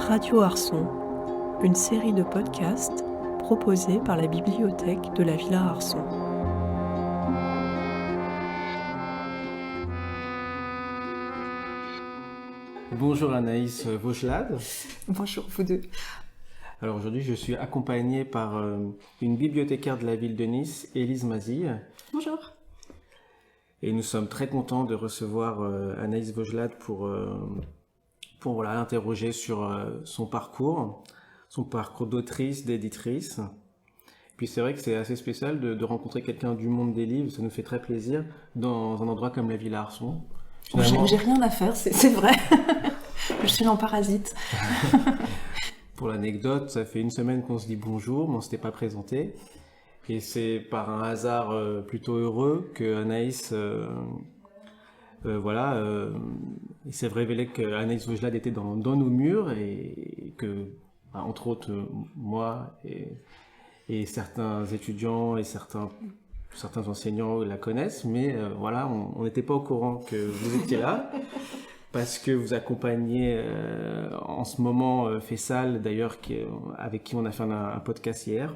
Radio Arson, une série de podcasts proposée par la bibliothèque de la Villa Arson. Bonjour Anaïs Vaugelade. Bonjour vous deux. Alors aujourd'hui je suis accompagné par une bibliothécaire de la ville de Nice, Élise Mazille. Bonjour. Et nous sommes très contents de recevoir Anaïs Vaugelade pour l'interroger sur son parcours d'autrice, d'éditrice. Puis c'est vrai que c'est assez spécial de rencontrer quelqu'un du monde des livres, ça nous fait très plaisir dans un endroit comme la Villa Arson. Finalement... J'ai rien à faire, c'est vrai. Je suis en parasite. Pour l'anecdote, ça fait une semaine qu'on se dit bonjour, mais on ne s'était pas présenté. Et c'est par un hasard plutôt heureux que Anaïs, il s'est révélé qu'Anaïs Vaugelade était dans nos murs et que, entre autres, moi et certains étudiants et certains enseignants la connaissent, mais on n'était pas au courant que vous étiez là. Parce que vous accompagnez en ce moment Fessal, d'ailleurs, avec qui on a fait un podcast hier,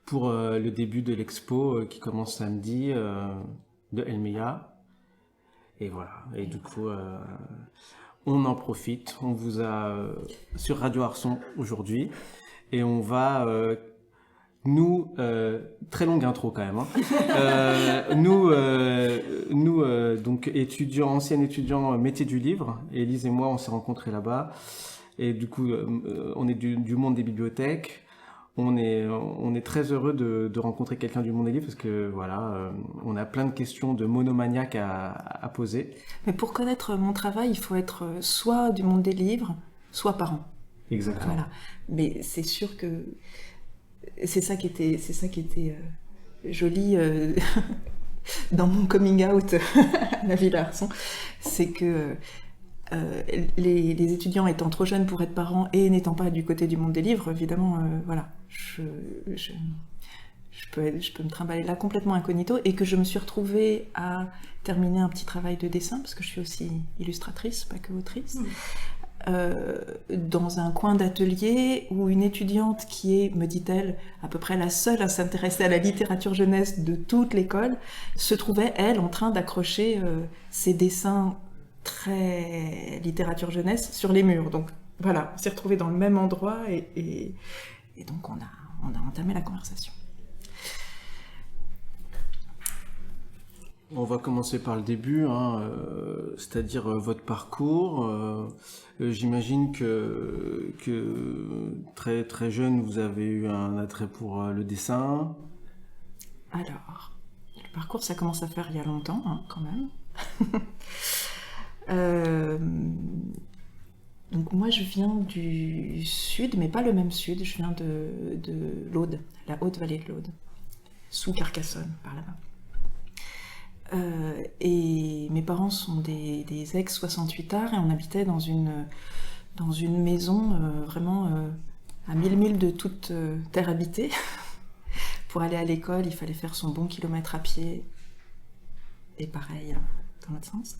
pour le début de l'expo qui commence samedi de Elmeya. Et voilà, et du coup, on en profite. On vous a sur Radio Arson aujourd'hui, et on va... très longue intro quand même. Donc anciens étudiants métier du livre. Élise et moi, on s'est rencontrés là-bas. Et du coup, on est du monde des bibliothèques. On est très heureux de rencontrer quelqu'un du monde des livres parce que on a plein de questions de monomaniaques à poser. Mais pour connaître mon travail, il faut être soit du monde des livres, soit parent. Exactement. Voilà. Mais c'est sûr que c'est ça qui était joli dans mon coming out à la Villa Arson, c'est que les étudiants étant trop jeunes pour être parents et n'étant pas du côté du monde des livres, évidemment, je peux me trimballer là complètement incognito, et que je me suis retrouvée à terminer un petit travail de dessin, parce que je suis aussi illustratrice, pas que autrice. Dans un coin d'atelier où une étudiante qui est, me dit-elle, à peu près la seule à s'intéresser à la littérature jeunesse de toute l'école, se trouvait, elle, en train d'accrocher ses dessins très littérature jeunesse sur les murs. Donc voilà, on s'est retrouvés dans le même endroit et donc on a entamé la conversation. On va commencer par le début, c'est-à-dire votre parcours. J'imagine que très très jeune, vous avez eu un attrait pour le dessin. Alors, le parcours, ça commence à faire il y a longtemps, quand même. Donc moi, je viens du sud, mais pas le même sud. Je viens de l'Aude, la haute vallée de l'Aude, sous Carcassonne, par là-bas. Et mes parents sont des ex-68ards et on habitait dans une maison vraiment à 1000 milles de toute terre habitée. Pour aller à l'école, il fallait faire son bon kilomètre à pied, et pareil dans l'autre sens.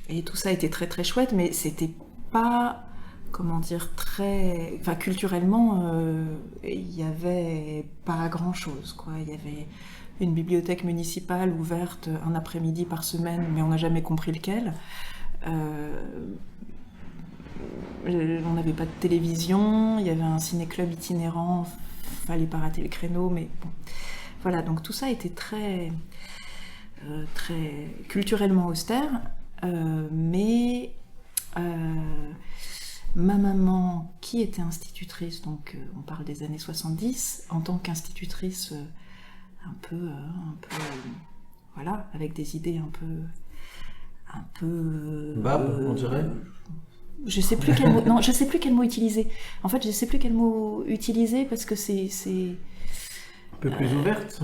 Et tout ça était très très chouette, mais c'était pas, très... Enfin, culturellement, il y avait pas grand-chose, quoi. Il y avait une bibliothèque municipale ouverte un après-midi par semaine, mais on n'a jamais compris lequel. On n'avait pas de télévision, il y avait un ciné-club itinérant, fallait pas rater le créneau, mais bon. Voilà, donc tout ça était très culturellement austère, mais ma maman, qui était institutrice, donc on parle des années 70, en tant qu'institutrice un peu avec des idées un peu on dirait. Je sais plus quel mot. Non, je sais plus quel mot utiliser. En fait, je sais plus quel mot utiliser parce que c'est un peu plus ouverte.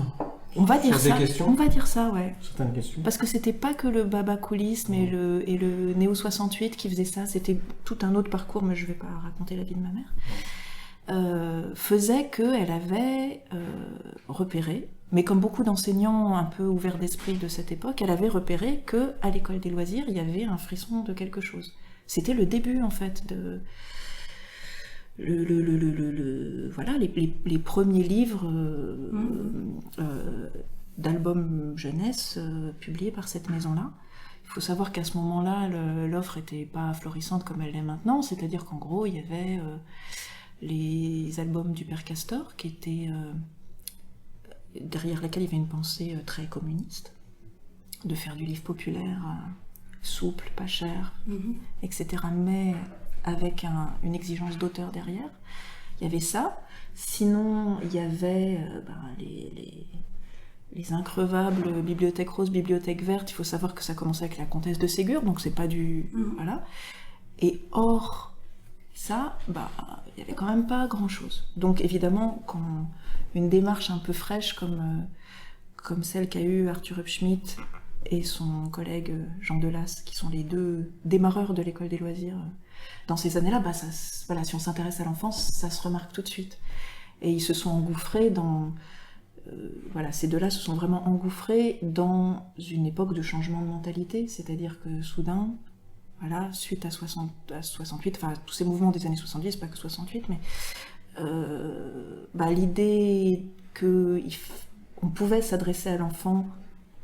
On va dire ça. On va dire ça, ouais. Certaines questions. Parce que c'était pas que le babacoulisme et le Néo 68 qui faisait ça. C'était tout un autre parcours, mais je vais pas raconter la vie de ma mère. Faisait qu'elle avait repéré, mais comme beaucoup d'enseignants un peu ouverts d'esprit de cette époque, elle avait repéré qu'à l'école des loisirs, il y avait un frisson de quelque chose. C'était le début, en fait, voilà, les premiers livres d'albums jeunesse publiés par cette maison-là. Il faut savoir qu'à ce moment-là, l'offre n'était pas florissante comme elle l'est maintenant, c'est-à-dire qu'en gros, il y avait les albums du Père Castor, qui étaient derrière lesquels il y avait une pensée très communiste, de faire du livre populaire souple, pas cher, etc., mais avec une exigence d'auteur derrière. Il y avait ça. Sinon, il y avait les increvables Bibliothèque Rose, Bibliothèque Verte. Il faut savoir que ça commençait avec la comtesse de Ségur, donc c'est pas du... Voilà. Et hors ça, il y avait quand même pas grand-chose. Donc évidemment, quand une démarche un peu fraîche comme celle qu'a eue Arthur Hupschmidt et son collègue Jean Delas, qui sont les deux démarreurs de l'école des loisirs, dans ces années-là, voilà, si on s'intéresse à l'enfance, ça se remarque tout de suite. Et ils se sont engouffrés dans... voilà, ces deux-là se sont vraiment engouffrés dans une époque de changement de mentalité, c'est-à-dire que soudain, voilà, suite à 68, enfin tous ces mouvements des années 70, pas que 68, mais l'idée qu'on pouvait s'adresser à l'enfant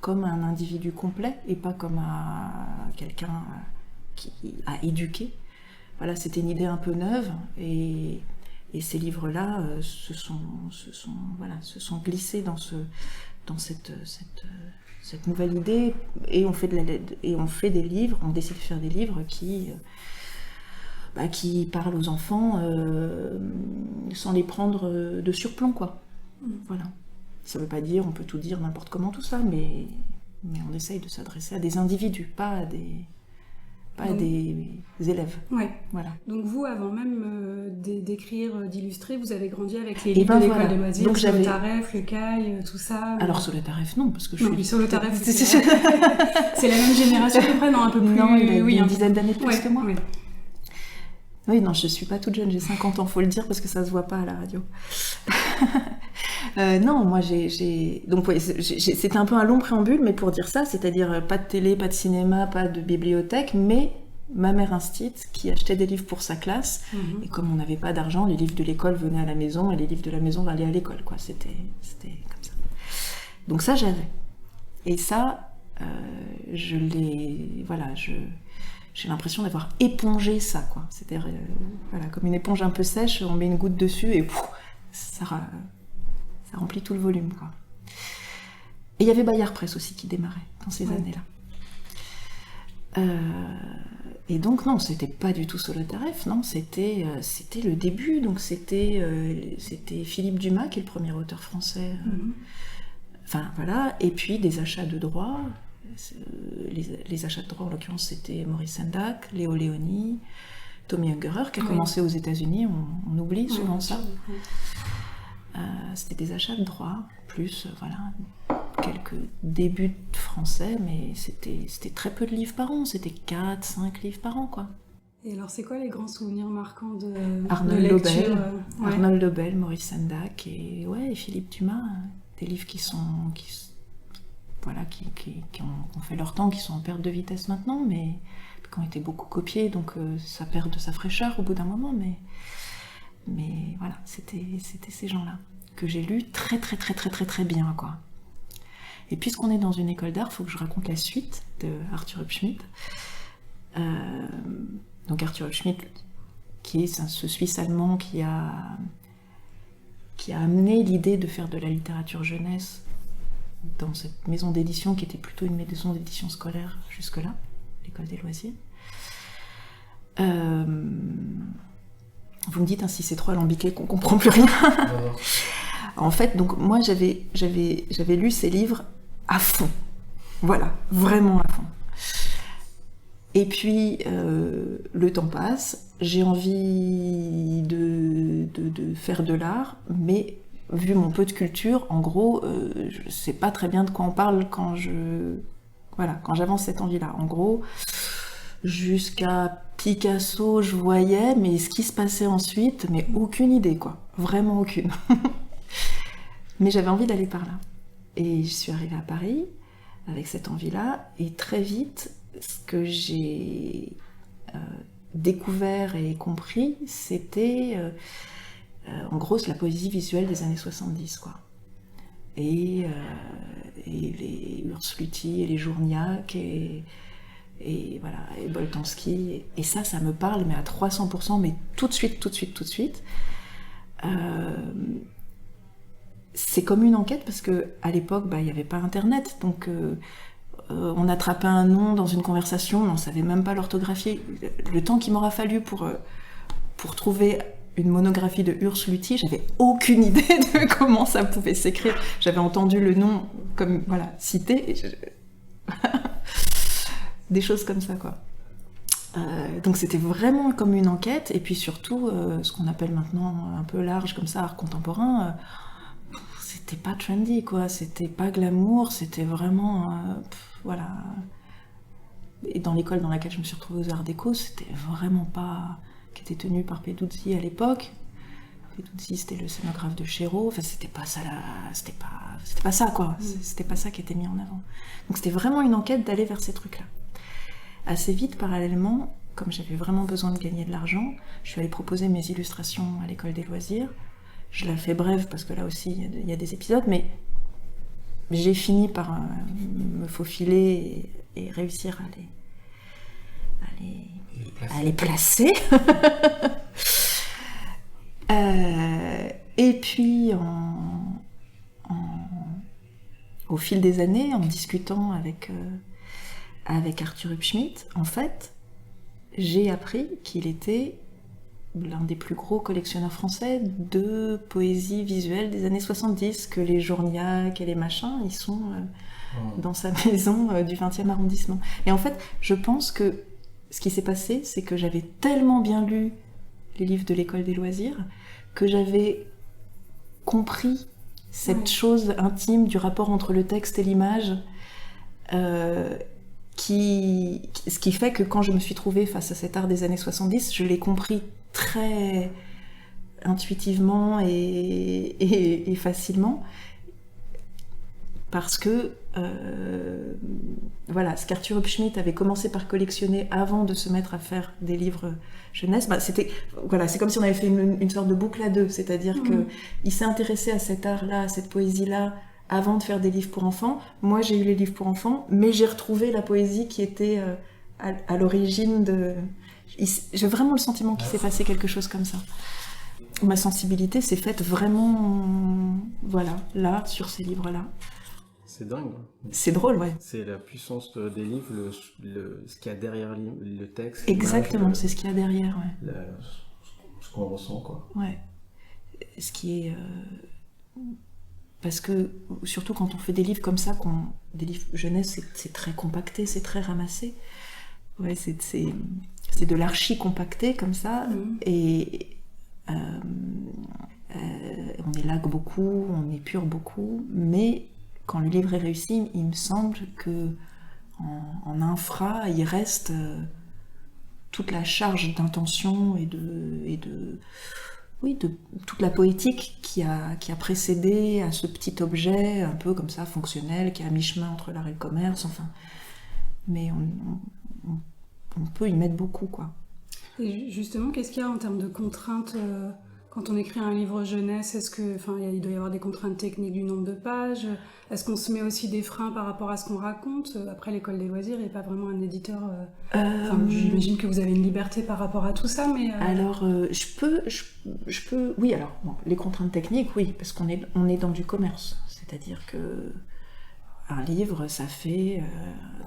comme à un individu complet et pas comme à quelqu'un à éduquer. Voilà, c'était une idée un peu neuve et ces livres-là se sont glissés dans cette nouvelle idée et on fait des livres, on décide de faire des livres qui parlent aux enfants sans les prendre de surplomb, quoi. Voilà. Ça veut pas dire on peut tout dire n'importe comment tout ça, mais on essaye de s'adresser à des individus, pas à des élèves. Ouais. Voilà. Donc vous, avant même d'écrire, d'illustrer, vous avez grandi avec les livres de l'école des loisirs, donc Solotareff, Le Caille, tout ça. Alors Solotareff, non, parce que je suis... Solotareff, c'est la même génération à peu près, non, un peu plus... Non, il a une dizaine d'années de plus que moi. Ouais. Oui, non, je suis pas toute jeune, j'ai 50 ans, faut le dire, parce que ça se voit pas à la radio. Non, moi donc ouais, c'était un peu un long préambule, mais pour dire ça, c'est-à-dire pas de télé, pas de cinéma, pas de bibliothèque, mais ma mère instite qui achetait des livres pour sa classe, et comme on n'avait pas d'argent, les livres de l'école venaient à la maison, et les livres de la maison allaient à l'école, quoi. C'était comme ça. Donc ça, j'avais. Et ça, j'ai l'impression d'avoir épongé ça, quoi. C'est-à-dire, voilà, comme une éponge un peu sèche, on met une goutte dessus et ça remplit tout le volume, quoi. Et il y avait Bayard Presse aussi qui démarrait dans ces années-là. Et donc non, c'était pas du tout Solotareff, non, c'était le début, donc c'était Philippe Dumas qui est le premier auteur français. Enfin voilà, et puis des achats de droits. Les achats de droits, en l'occurrence, c'était Maurice Sendak, Léo Léoni, Tommy Ungerer, qui a commencé aux États-Unis, on oublie souvent ça. C'était des achats de droits, plus voilà, quelques débuts de français, mais c'était très peu de livres par an, c'était 4-5 livres par an, quoi. Et alors, c'est quoi les grands souvenirs marquants de lecture Arnold Lobel, Maurice Sendak et Philippe Dumas, des livres qui ont fait leur temps, qui sont en perte de vitesse maintenant, mais qui ont été beaucoup copiés, donc ça perd de sa fraîcheur au bout d'un moment, mais voilà, c'était ces gens-là que j'ai lus très très très très très très bien, quoi. Et puisqu'on est dans une école d'art, il faut que je raconte la suite de Arthur Hupschmidt. Donc Arthur Hupschmidt, qui est ce Suisse allemand qui a amené l'idée de faire de la littérature jeunesse dans cette maison d'édition qui était plutôt une maison d'édition scolaire jusque-là, l'école des loisirs. Vous me dites, si c'est trop alambiqué qu'on comprend plus rien. En fait, donc moi j'avais lu ces livres à fond. Voilà, vraiment à fond. Et puis le temps passe, j'ai envie de faire de l'art, mais vu mon peu de culture, en gros, je sais pas très bien de quoi on parle quand j'avance cette envie-là. En gros, jusqu'à Picasso, je voyais, mais ce qui se passait ensuite, mais aucune idée, quoi. Vraiment aucune. Mais j'avais envie d'aller par là. Et je suis arrivée à Paris avec cette envie-là, et très vite, ce que j'ai découvert et compris, c'était en gros la poésie visuelle des années 70, quoi. Et les Ursluti et les Journiac et voilà, et Boltanski. Et ça me parle, mais à 300%, mais tout de suite. C'est comme une enquête, parce qu'à l'époque, il n'y avait pas Internet, donc on attrapait un nom dans une conversation, on ne savait même pas l'orthographier. Le temps qu'il m'aura fallu pour trouver une monographie de Ursluti, j'avais aucune idée de comment ça pouvait s'écrire. J'avais entendu le nom comme cité, des choses comme ça, quoi. Donc c'était vraiment comme une enquête, et puis surtout ce qu'on appelle maintenant un peu large comme ça, art contemporain, c'était pas trendy, quoi, c'était pas glamour, c'était vraiment voilà. Et dans l'école dans laquelle je me suis retrouvée aux Arts Déco, c'était vraiment pas, qui était tenue par Peduzzi à l'époque. Peduzzi, c'était le scénographe de Chéreau, enfin c'était pas ça, c'était pas ça, quoi, c'était pas ça qui était mis en avant. Donc c'était vraiment une enquête d'aller vers ces trucs-là. Assez vite, parallèlement, comme j'avais vraiment besoin de gagner de l'argent, je suis allée proposer mes illustrations à l'école des loisirs. Je la fais brève parce que là aussi il y a des épisodes, mais j'ai fini par me faufiler et réussir à les placer. Et puis au fil des années, en discutant avec Arthur Hubschmid, en fait, j'ai appris qu'il était l'un des plus gros collectionneurs français de poésie visuelle des années 70, que les Journiac et les machins, ils sont dans sa maison du 20e arrondissement. Et en fait, je pense que ce qui s'est passé, c'est que j'avais tellement bien lu les livres de l'école des loisirs que j'avais compris cette chose intime du rapport entre le texte et l'image, ce qui fait que quand je me suis trouvée face à cet art des années 70, je l'ai compris très intuitivement et facilement, parce que voilà, ce qu'Arthur Hubschmid avait commencé par collectionner avant de se mettre à faire des livres jeunesse, c'est comme si on avait fait une sorte de boucle à deux, c'est-à-dire qu'il s'est intéressé à cet art-là, à cette poésie-là, avant de faire des livres pour enfants. Moi, j'ai eu les livres pour enfants, mais j'ai retrouvé la poésie qui était à l'origine de... J'ai vraiment le sentiment qu'il s'est passé quelque chose comme ça. Ma sensibilité s'est faite vraiment, là, sur ces livres-là. C'est dingue. C'est drôle, ouais. C'est la puissance des livres, ce qu'il y a derrière le texte. Exactement, c'est ce qu'il y a derrière, ouais. Ce qu'on ressent, quoi. Ouais. Ce qui est... Parce que, surtout quand on fait des livres comme ça, des livres jeunesse, c'est très compacté, c'est très ramassé. Ouais, c'est de l'archi compacté, comme ça, et on élague beaucoup, on épure beaucoup, mais quand le livre est réussi, il me semble que en infra, il reste toute la charge d'intention et de toute la poétique qui a précédé à ce petit objet un peu comme ça fonctionnel, qui est à mi-chemin entre l'art et le commerce, enfin. Mais on peut y mettre beaucoup, quoi. Et justement, qu'est-ce qu'il y a en termes de contraintes quand on écrit un livre jeunesse? Est-ce que, il doit y avoir des contraintes techniques du nombre de pages? Est-ce qu'on se met aussi des freins par rapport à ce qu'on raconte? Après, l'école des loisirs n'est pas vraiment un éditeur. J'imagine que vous avez une liberté par rapport à tout ça, mais. Alors, je peux. Oui, alors, les contraintes techniques, oui, parce qu'on est dans du commerce. C'est-à-dire que un livre, ça fait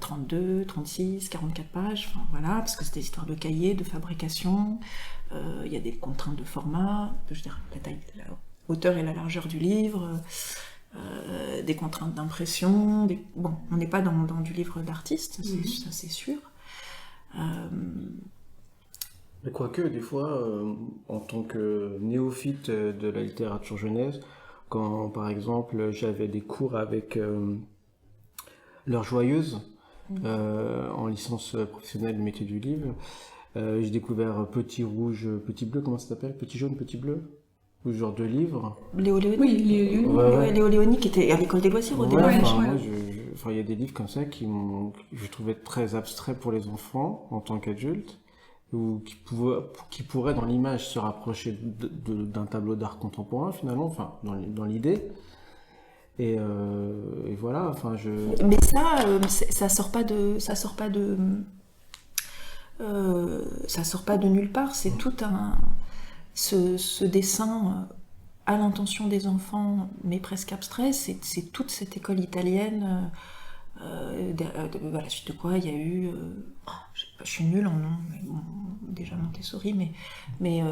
32, 36, 44 pages, parce que c'est des histoires de cahiers, de fabrication, il y a des contraintes de format, la taille, la hauteur et la largeur du livre, des contraintes d'impression, on n'est pas dans du livre d'artiste, ça c'est sûr. Mais quoique, des fois, en tant que néophyte de la littérature jeunesse, quand par exemple j'avais des cours avec L'Heure Joyeuse, en licence professionnelle du métier du livre, j'ai découvert Petit Rouge, Petit Bleu, comment ça s'appelle? Petit Jaune, Petit Bleu, ou ce genre de livre. Léo Léoni. Oui, Léo Léoni. Léo Léoni qui était à l'école des loisirs au début. Il y a des livres comme ça je trouvais très abstraits pour les enfants en tant qu'adultes, ou qui pourrait dans l'image se rapprocher d'un tableau d'art contemporain finalement, enfin dans l'idée. Et voilà, enfin Mais ça sort pas de nulle part. C'est tout ce dessin à l'intention des enfants, mais presque abstrait. C'est toute cette école italienne. À la suite de quoi il y a eu je suis nulle en nom, mais bon, déjà Montessori, mais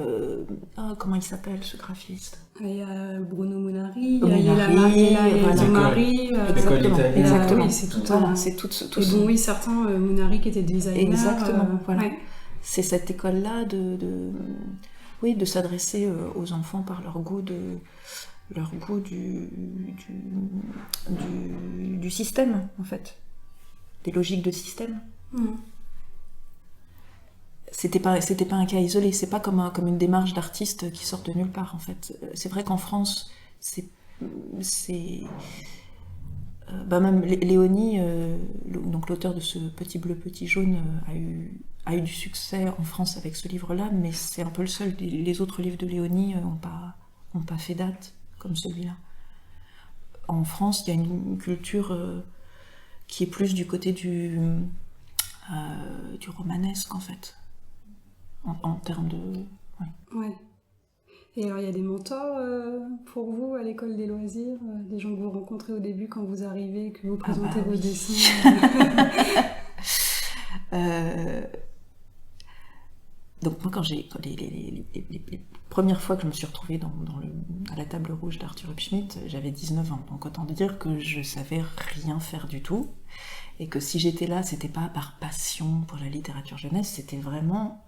comment il s'appelle ce graphiste? Il y a Bruno Munari, Munari, il y a la Mariella voilà. Marie, Exactement. oui, c'est tout Voilà, ça. c'est tout ce Et bon, oui, certains, Munari qui était designer. Exactement, voilà. Ouais. C'est cette école-là de s'adresser aux enfants par leur goût du système, en fait. Des logiques de système. C'était pas un cas isolé, c'est pas comme une démarche d'artiste qui sort de nulle part, en fait. C'est vrai qu'en France, même Léonie, donc l'auteur de ce Petit bleu, petit jaune, a eu du succès en France avec ce livre-là, mais c'est un peu le seul. Les autres livres de Léonie ont pas fait date comme celui-là. En France, il y a une culture qui est plus du côté du romanesque, en fait, en termes de... Ouais. Et alors, il y a des mentors pour vous à l'école des loisirs, des gens que vous rencontrez au début quand vous arrivez, que vous présentez vos dessins Donc moi, quand les premières fois que je me suis retrouvée à la table rouge d'Arthur Hubschmid, j'avais 19 ans. Donc autant dire que je savais rien faire du tout. Et que si j'étais là, c'était pas par passion pour la littérature jeunesse, c'était vraiment...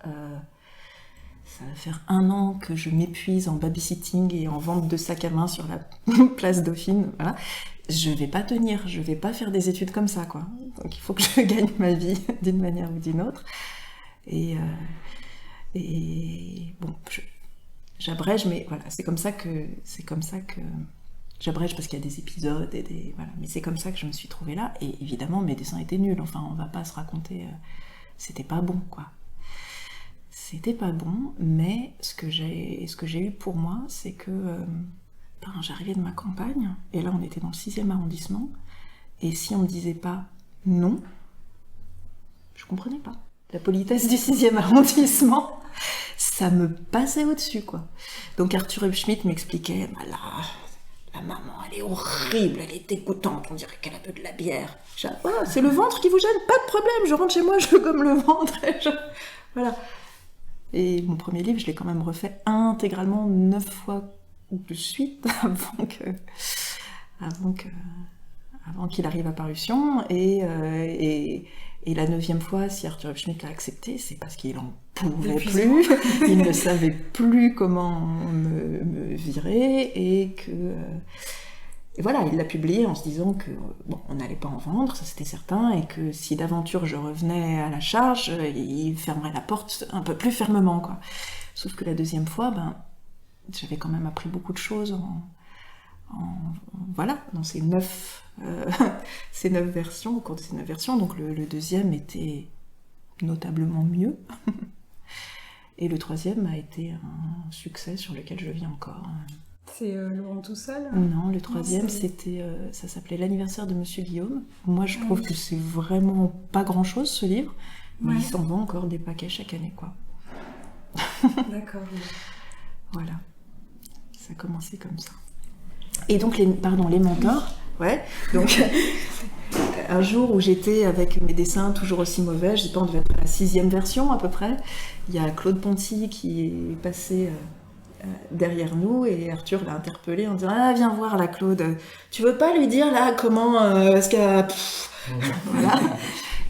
ça va faire 1 an que je m'épuise en babysitting et en vente de sacs à main sur la place Dauphine. Voilà. Je vais pas tenir, je vais pas faire des études comme ça, quoi. Donc il faut que je gagne ma vie d'une manière ou d'une autre. Et bon, j'abrège, mais voilà, c'est comme ça que j'abrège parce qu'il y a des épisodes voilà, mais c'est comme ça que je me suis trouvée là. Et évidemment, mes dessins étaient nuls. Enfin, on va pas se raconter, c'était pas bon, quoi. C'était pas bon, mais ce que j'ai eu pour moi, c'est que j'arrivais de ma campagne, et là on était dans le 6e arrondissement, et si on me disait pas non, je comprenais pas. La politesse du 6e arrondissement, ça me passait au-dessus, quoi. Donc Arthur Hubschmid m'expliquait, la maman, elle est horrible, elle est dégoûtante, on dirait qu'elle a bu de la bière. Voilà, c'est le ventre qui vous gêne, pas de problème, je rentre chez moi, je gomme le ventre, voilà. Et mon premier livre, je l'ai quand même refait intégralement 9 fois de suite avant qu'il arrive à parution. Et la 9e fois, si Arthur Hubschmid l'a accepté, c'est parce qu'il en pouvait plus, il ne savait plus comment me virer, et voilà, il l'a publié en se disant que on n'allait pas en vendre, ça c'était certain, et que si d'aventure je revenais à la charge, il fermerait la porte un peu plus fermement, quoi. Sauf que la 2e fois, j'avais quand même appris beaucoup de choses dans ces 9 versions, au cours de ces 9 versions. Donc le 2e était notablement mieux, et le 3e a été un succès sur lequel je vis encore. C'est Laurent tout seul? Non, le 3e, ça s'appelait L'anniversaire de Monsieur Guillaume. Moi, je trouve que c'est vraiment pas grand-chose, ce livre, mais il s'en vend encore des paquets chaque année, quoi. D'accord. Voilà. Ça a commencé comme ça. Et donc, les mentors, ouais. Donc, un jour où j'étais avec mes dessins toujours aussi mauvais, je sais pas, on devait être à la 6e version à peu près, il y a Claude Ponty qui est passé... derrière nous, et Arthur l'a interpellé en disant « Ah, viens voir là, Claude, tu veux pas lui dire là comment est-ce qu'elle... » Voilà.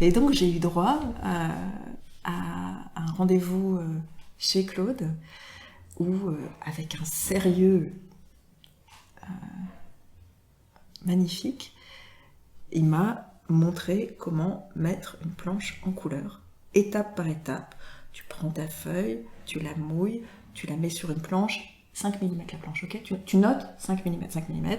Et donc j'ai eu droit à un rendez-vous chez Claude, où avec un sérieux magnifique, il m'a montré comment mettre une planche en couleur, étape par étape. Tu prends ta feuille, tu la mouilles, tu la mets sur une planche, 5 mm la planche, ok, tu notes 5 mm, 5 mm.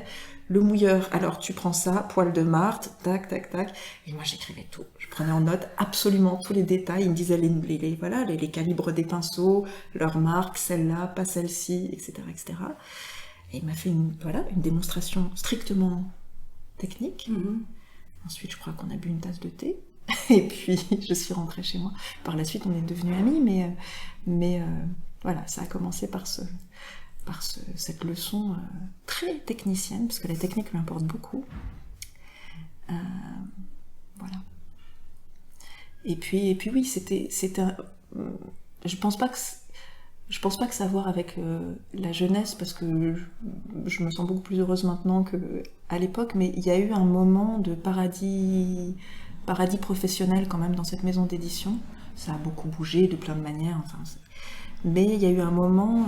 Le mouilleur, alors tu prends ça, poil de martre, tac, tac, tac. Et moi j'écrivais tout. Je prenais en note absolument tous les détails. Il me disait les calibres des pinceaux, leur marque, celle-là, pas celle-ci, etc., etc. Et il m'a fait une démonstration strictement technique. Ensuite, je crois qu'on a bu une tasse de thé. Et puis, je suis rentrée chez moi. Par la suite, on est devenus amis, mais voilà, ça a commencé par cette leçon très technicienne, parce que la technique m'importe beaucoup. Voilà. Et puis oui, c'était je pense pas que ça a à voir avec la jeunesse, parce que je me sens beaucoup plus heureuse maintenant qu'à l'époque, mais il y a eu un moment de paradis professionnel quand même dans cette maison d'édition. Ça a beaucoup bougé de plein de manières, mais il y a eu un moment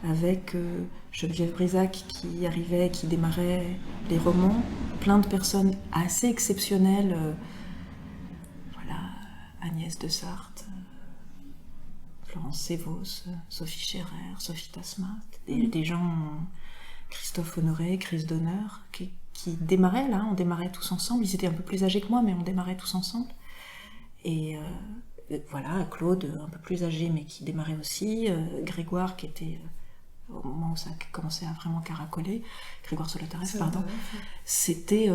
avec Geneviève Brisac qui arrivait, qui démarrait les romans, plein de personnes assez exceptionnelles, Agnès de Sarthe, Florence Sévos, Sophie Scherer, Sophie Tasmat, des gens, Christophe Honoré, Chris Donner, qui démarraient là, on démarrait tous ensemble. Ils étaient un peu plus âgés que moi, mais on démarrait tous ensemble. Et voilà, Claude, un peu plus âgé, mais qui démarrait aussi, Grégoire, qui était, au moment où ça commençait à vraiment caracoler, Grégoire Solotareff, pardon, c'était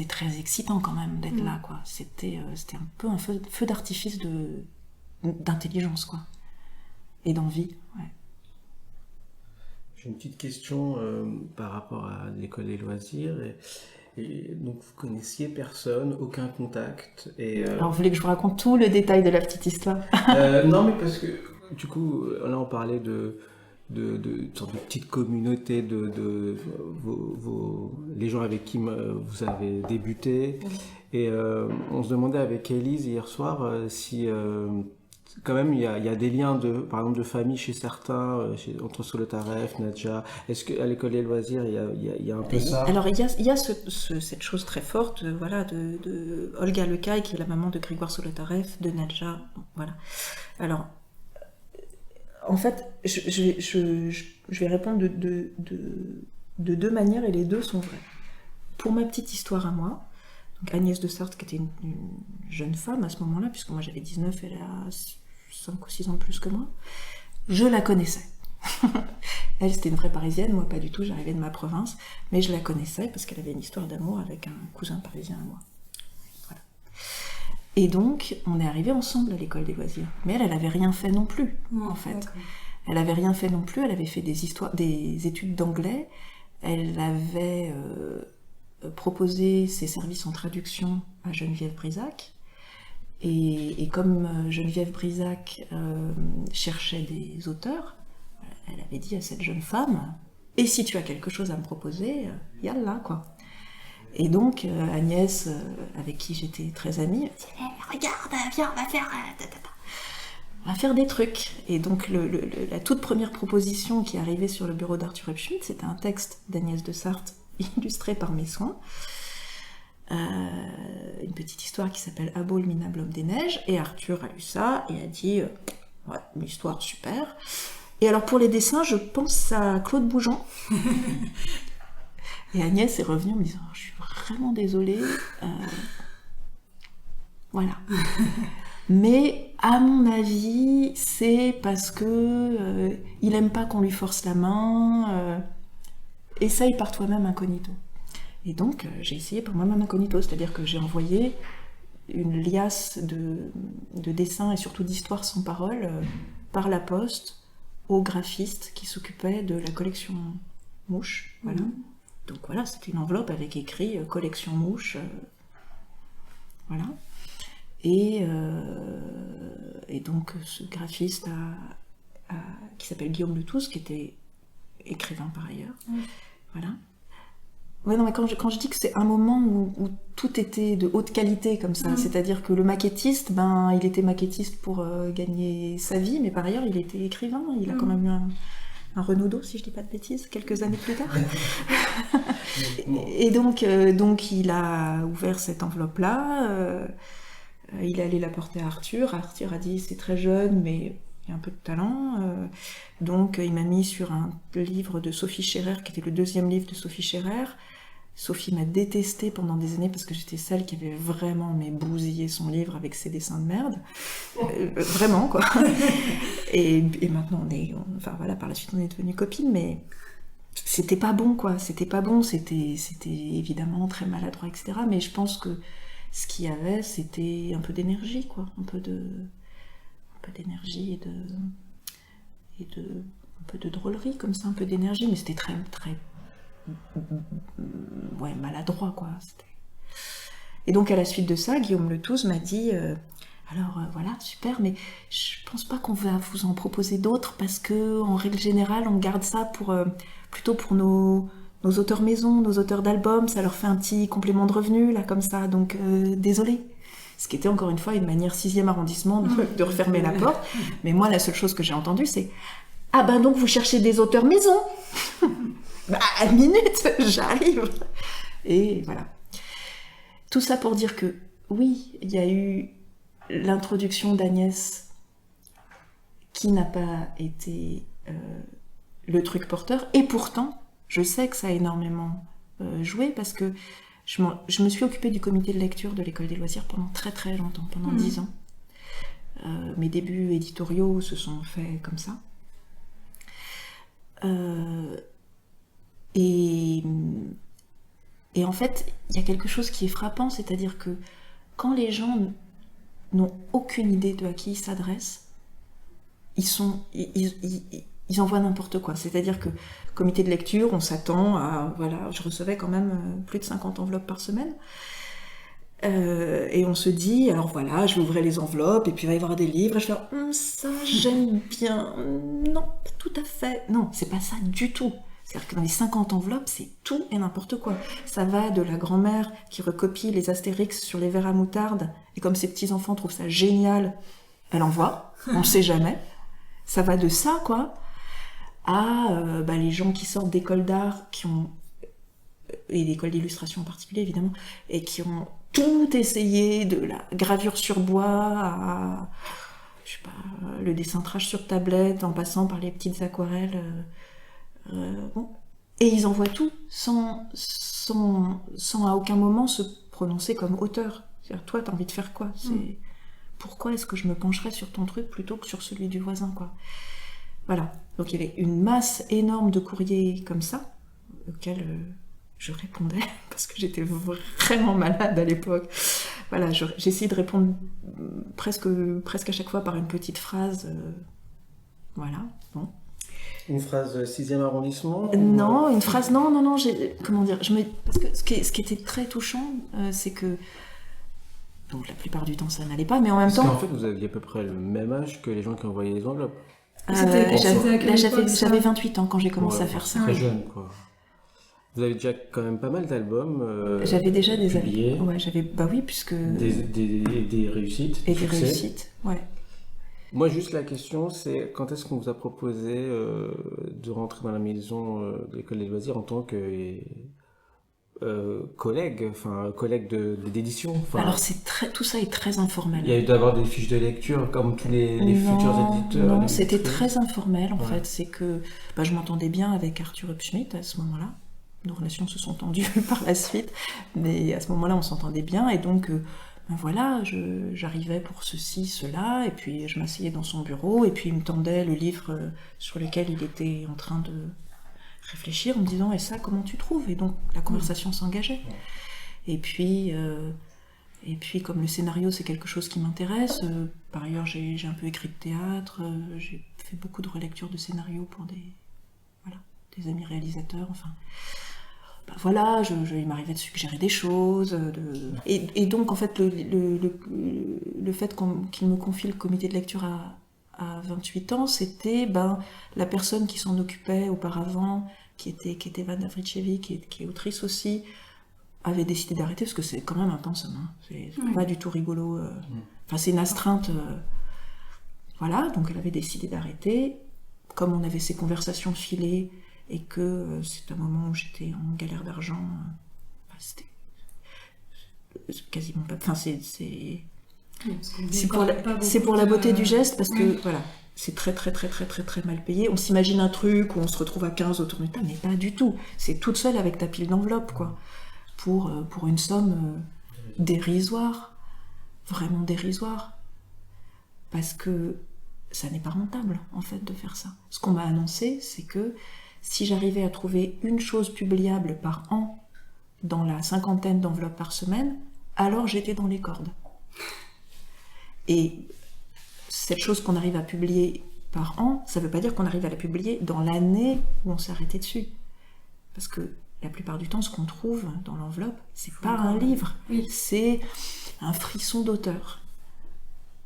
très excitant quand même d'être là, quoi. C'était un peu un feu d'artifice d'intelligence, quoi, et d'envie, ouais. J'ai une petite question par rapport à l'école des loisirs. Et donc, vous connaissiez personne, aucun contact. Alors, vous voulez que je vous raconte tout le détail de la petite histoire? Non, mais parce que, du coup, là, on parlait de sorte de petite communauté les gens avec qui vous avez débuté. Et on se demandait avec Élise hier soir si... quand même, il y a des liens par exemple, de famille chez certains, entre Solotareff, Nadja. Est-ce qu'à l'école des loisirs, il y a un peu ça? Alors, il y a cette chose très forte, voilà, de Olga Lecaille, qui est la maman de Grégoire Solotareff, de Nadja, voilà. Alors, en fait, je vais répondre de deux manières, et les deux sont vraies. Pour ma petite histoire à moi, donc Agnès de Sarthe, qui était une jeune femme à ce moment-là, puisque moi j'avais 19, elle a 5 ou 6 ans de plus que moi, je la connaissais. Elle, c'était une vraie parisienne, moi pas du tout, j'arrivais de ma province, mais je la connaissais parce qu'elle avait une histoire d'amour avec un cousin parisien à moi. Voilà. Et donc, on est arrivés ensemble à l'école des loisirs. Mais elle avait rien fait non plus, en fait. D'accord. Elle avait rien fait non plus, elle avait fait des études d'anglais, elle avait proposé ses services en traduction à Geneviève Brisac. Et comme Geneviève Brisac cherchait des auteurs, elle avait dit à cette jeune femme, « Et si tu as quelque chose à me proposer, yallah, quoi ». Et donc Agnès, avec qui j'étais très amie, elle dit « Regarde, viens, on va faire des trucs ». Et donc la toute première proposition qui est arrivée sur le bureau d'Arthur Epschmidt, c'était un texte d'Agnès de Sarthe, illustré par mes soins. Une petite histoire qui s'appelle Abo le minable homme des neiges, et Arthur a lu ça et a dit ouais, une histoire super. Et alors pour les dessins, je pense à Claude Bougeon. Et Agnès est revenue en me disant je suis vraiment désolée, voilà. Mais à mon avis, c'est parce que il aime pas qu'on lui force la main. Essaye par toi-même incognito. Et donc, j'ai essayé par moi-même incognito, c'est-à-dire que j'ai envoyé une liasse de dessins et surtout d'histoires sans parole par la poste au graphiste qui s'occupait de la collection Mouche. Voilà. Donc voilà, c'était une enveloppe avec écrit collection Mouche. Voilà. Et donc, ce graphiste qui s'appelle Guillaume Letousse, qui était écrivain par ailleurs. Voilà. Ouais, non, mais quand je dis que c'est un moment où tout était de haute qualité comme ça, c'est-à-dire que le maquettiste, il était maquettiste pour gagner sa vie, mais par ailleurs il était écrivain, il a quand même eu un Renaudot, si je dis pas de bêtises, quelques années plus tard. Et donc il a ouvert cette enveloppe-là, il est allé la porter à Arthur a dit c'est très jeune, mais qui a un peu de talent. Donc il m'a mis sur un livre de Sophie Scherer, qui était le 2e livre de Sophie Scherer. Sophie m'a détestée pendant des années parce que j'étais celle qui avait vraiment bousillé son livre avec ses dessins de merde. Vraiment, quoi. Et maintenant, enfin voilà, par la suite, on est devenues copines, mais c'était pas bon, quoi. C'était pas bon, c'était évidemment très maladroit, etc. Mais je pense que ce qu'il y avait, c'était un peu d'énergie, quoi. Un peu d'énergie et un peu de drôlerie, comme ça, un peu d'énergie, mais c'était très, très maladroit, quoi. Et donc à la suite de ça, Guillaume Letouze m'a dit alors voilà, super, mais je pense pas qu'on va vous en proposer d'autres parce que en règle générale on garde ça plutôt pour nos auteurs maison, nos auteurs d'albums, ça leur fait un petit complément de revenu là comme ça, donc désolé. Ce qui était encore une fois une manière 6e arrondissement de refermer la porte, mais moi la seule chose que j'ai entendue c'est ah ben donc vous cherchez des auteurs maison. Bah, à minute, j'arrive. Et voilà. Tout ça pour dire que, oui, il y a eu l'introduction d'Agnès qui n'a pas été le truc porteur. Et pourtant, je sais que ça a énormément joué parce que je me suis occupée du comité de lecture de l'École des loisirs pendant très très longtemps, pendant 10 ans. Mes débuts éditoriaux se sont faits comme ça. Et en fait, il y a quelque chose qui est frappant, c'est-à-dire que quand les gens n'ont aucune idée de à qui ils s'adressent, ils envoient n'importe quoi. C'est-à-dire que comité de lecture, on s'attend à... Voilà, je recevais quand même plus de 50 enveloppes par semaine. Et on se dit, alors voilà, je vais ouvrir les enveloppes, et puis il va y avoir des livres, et je vais faire, ça j'aime bien. Non, pas tout à fait. Non, c'est pas ça du tout. C'est-à-dire que dans les 50 enveloppes, c'est tout et n'importe quoi. Ça va de la grand-mère qui recopie les Astérix sur les verres à moutarde, et comme ses petits-enfants trouvent ça génial, elle envoie, on ne sait jamais. Ça va de ça, quoi, à les gens qui sortent d'écoles d'art, et d'écoles d'illustration en particulier, évidemment, et qui ont tout essayé, de la gravure sur bois à, je sais pas, le dessintrage sur tablette, en passant par les petites aquarelles... Et ils envoient tout sans à aucun moment se prononcer comme auteur. C'est-à-dire, toi, t'as envie de faire quoi ? Pourquoi est-ce que je me pencherais sur ton truc plutôt que sur celui du voisin, quoi ? Voilà. Donc il y avait une masse énorme de courriers comme ça, auxquels je répondais, parce que j'étais vraiment malade à l'époque. Voilà, j'essayais de répondre presque à chaque fois par une petite phrase. Voilà, bon. Une phrase 6e arrondissement Non, une phrase, non, comment dire, parce que ce qui était très touchant, c'est que, donc la plupart du temps ça n'allait pas, mais en même temps... Parce qu'en fait vous aviez à peu près le même âge que les gens qui envoyaient les enveloppes. J'avais 28 ans quand j'ai commencé à faire ça. Très jeune, quoi. Vous avez déjà quand même pas mal d'albums j'avais déjà des publiés. Ouais, oui, puisque... Des réussites. Et des réussites, ouais. Moi, juste la question, c'est quand est-ce qu'on vous a proposé de rentrer dans la maison de l'École des loisirs en tant que collègue d'édition. Alors tout ça est très informel. Il y a eu d'avoir des fiches de lecture comme tous les futurs éditeurs. Non, c'était très informel en fait. C'est que je m'entendais bien avec Arthur Hubschmidt à ce moment-là. Nos relations se sont tendues par la suite, mais à ce moment-là, on s'entendait bien et donc. Voilà, j'arrivais pour ceci, cela, et puis je m'asseyais dans son bureau, et puis il me tendait le livre sur lequel il était en train de réfléchir, en me disant « Et ça, comment tu trouves ?» Et donc la conversation s'engageait. Et puis, comme le scénario, c'est quelque chose qui m'intéresse, par ailleurs, j'ai un peu écrit de théâtre, j'ai fait beaucoup de relectures de scénarios pour des amis réalisateurs, enfin... voilà, il m'arrivait de suggérer des choses, et donc en fait le fait qu'il me confie le comité de lecture à 28 ans, c'était la personne qui s'en occupait auparavant, qui était Vanna Vricevi, qui est autrice aussi, avait décidé d'arrêter, parce que c'est quand même intense, hein, c'est pas du tout rigolo, enfin c'est une astreinte, voilà, donc elle avait décidé d'arrêter, comme on avait ces conversations filées, et que c'est un moment où j'étais en galère d'argent, c'était quasiment pas... Enfin, C'est pour la beauté du geste, parce que voilà, c'est très très très très très très mal payé. On s'imagine un truc où on se retrouve à 15 autour d'une table, mais pas du tout. C'est toute seule avec ta pile d'enveloppe, quoi. Pour une somme dérisoire, vraiment dérisoire. Parce que ça n'est pas rentable, en fait, de faire ça. Ce qu'on m'a annoncé, c'est que si j'arrivais à trouver une chose publiable par an dans la 50aine d'enveloppes par semaine, alors j'étais dans les cordes. Et cette chose qu'on arrive à publier par an, ça ne veut pas dire qu'on arrive à la publier dans l'année où on s'est arrêté dessus. Parce que la plupart du temps, ce qu'on trouve dans l'enveloppe, c'est pas un livre, c'est un frisson d'auteur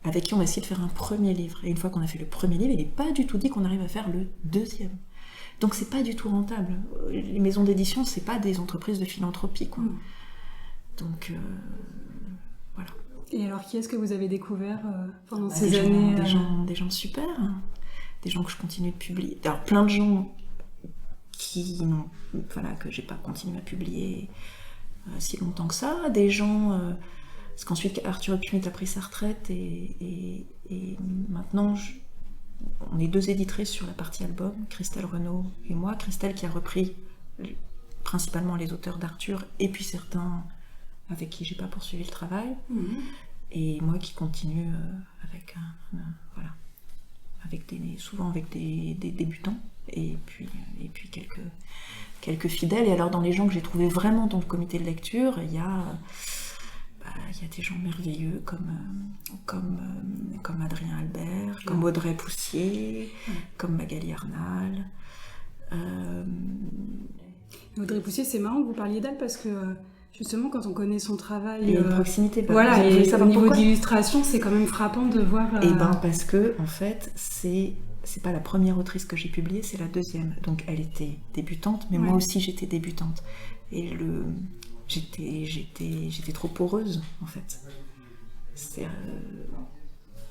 avec qui on va essayer de faire un premier livre. Et une fois qu'on a fait le premier livre, il n'est pas du tout dit qu'on arrive à faire le deuxième. Donc c'est pas du tout rentable. Les maisons d'édition, c'est pas des entreprises de philanthropie, quoi. Donc voilà. Et alors, qui est-ce que vous avez découvert pendant ces années des gens super, hein. Des gens que je continue de publier. Alors plein de gens que j'ai pas continué à publier si longtemps que ça. Des gens... parce qu'ensuite Arthur Schmitt a pris sa retraite et maintenant on est 2 éditrices sur la partie album, Christelle Renaud et moi. Christelle qui a repris principalement les auteurs d'Arthur et puis certains avec qui j'ai pas poursuivi le travail, et moi qui continue souvent avec des débutants et puis quelques fidèles. Et alors dans les gens que j'ai trouvés vraiment dans le comité de lecture, il y a des gens merveilleux comme Adrien Albert, comme Audrey Poussier, comme Magali Arnal. Audrey Poussier, c'est marrant que vous parliez d'elle parce que justement quand on connaît son travail... Il y a une proximité. Voilà, et au niveau d'illustration, c'est quand même frappant de voir... Parce que, en fait, c'est pas la première autrice que j'ai publiée, c'est la deuxième. Donc elle était débutante, mais moi aussi j'étais débutante. Et j'étais trop poreuse, en fait.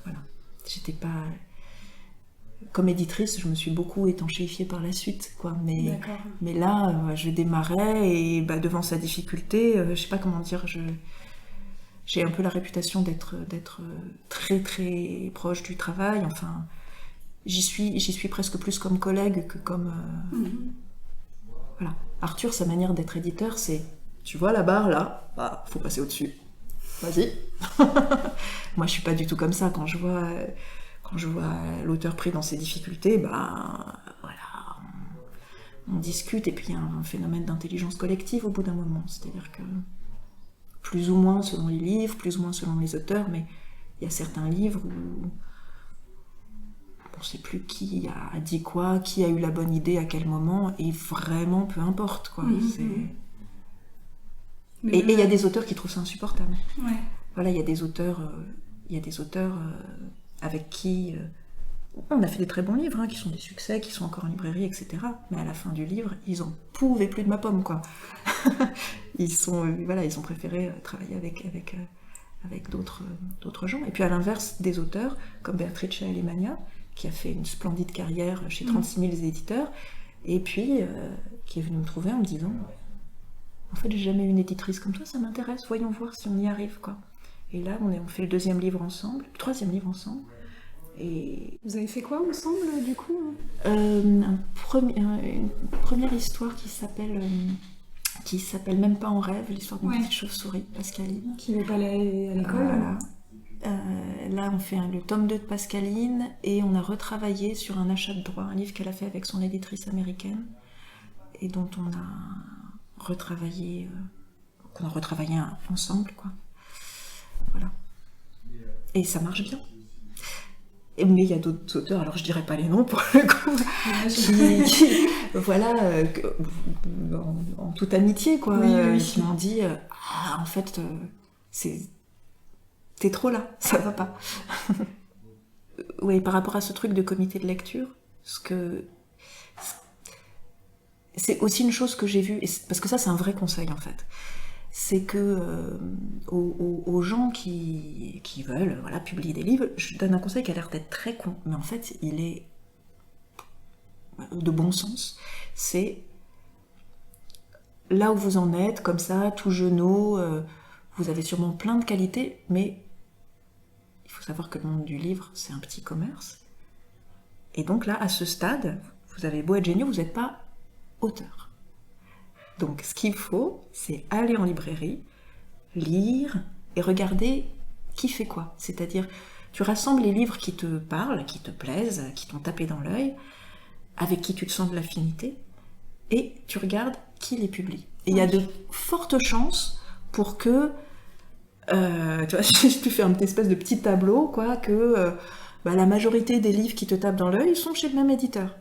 Voilà. J'étais pas... Comme éditrice, je me suis beaucoup étanchéifiée par la suite, quoi. Mais là, je démarrais et devant sa difficulté, je sais pas comment dire, j'ai un peu la réputation d'être très très proche du travail. Enfin, j'y suis presque plus comme collègue que comme... Voilà. Arthur, sa manière d'être éditeur, c'est... Tu vois la barre là, faut passer au-dessus. Vas-y. Moi, je suis pas du tout comme ça. Quand je vois l'auteur pris dans ses difficultés, voilà, on discute et puis il y a un phénomène d'intelligence collective au bout d'un moment. C'est-à-dire que plus ou moins selon les livres, plus ou moins selon les auteurs, mais il y a certains livres où on ne sait plus qui a dit quoi, qui a eu la bonne idée à quel moment, et vraiment peu importe, quoi. Et il y a des auteurs qui trouvent ça insupportable. Ouais. Voilà, il y a des auteurs avec qui on a fait des très bons livres, hein, qui sont des succès, qui sont encore en librairie, etc. Mais à la fin du livre, ils en pouvaient plus de ma pomme, quoi. Ils ont préféré travailler avec d'autres gens. Et puis à l'inverse, des auteurs comme Beatrice Alemania, qui a fait une splendide carrière chez 36 000 éditeurs, et puis qui est venue me trouver en me disant en fait, j'ai jamais eu une éditrice comme toi, ça m'intéresse, voyons voir si on y arrive, quoi. Et là, on fait le 2e livre ensemble, le 3e livre ensemble. Et... Vous avez fait quoi ensemble, du coup une première histoire qui s'appelle Même pas en rêve, l'histoire d'une petite chauve-souris, Pascaline. Qui n'est pas allée à l'école. Voilà. Là, on fait le tome 2 de Pascaline, et on a retravaillé sur un achat de droit, un livre qu'elle a fait avec son éditrice américaine, et dont on a retravaillé ensemble, quoi. Voilà. Et ça marche bien. Mais il y a d'autres auteurs, alors je dirais pas les noms pour le coup, en toute amitié, quoi, qui m'ont dit en fait, t'es trop là, ça va pas. Oui, par rapport à ce truc de comité de lecture, c'est aussi une chose que j'ai vue, parce que ça c'est un vrai conseil en fait, c'est que aux gens qui veulent publier des livres, je donne un conseil qui a l'air d'être très con, mais en fait il est de bon sens. C'est là où vous en êtes, comme ça, tout jeuneau, vous avez sûrement plein de qualités, mais il faut savoir que le monde du livre, c'est un petit commerce. Et donc là, à ce stade, vous avez beau être géniaux, vous n'êtes pas auteur. Donc ce qu'il faut, c'est aller en librairie, lire et regarder qui fait quoi. C'est-à-dire, tu rassembles les livres qui te parlent, qui te plaisent, qui t'ont tapé dans l'œil, avec qui tu te sens de l'affinité, et tu regardes qui les publie. Et il y a de fortes chances pour que, tu vois, si tu fais un espèce de petit tableau, quoi, que la majorité des livres qui te tapent dans l'œil sont chez le même éditeur.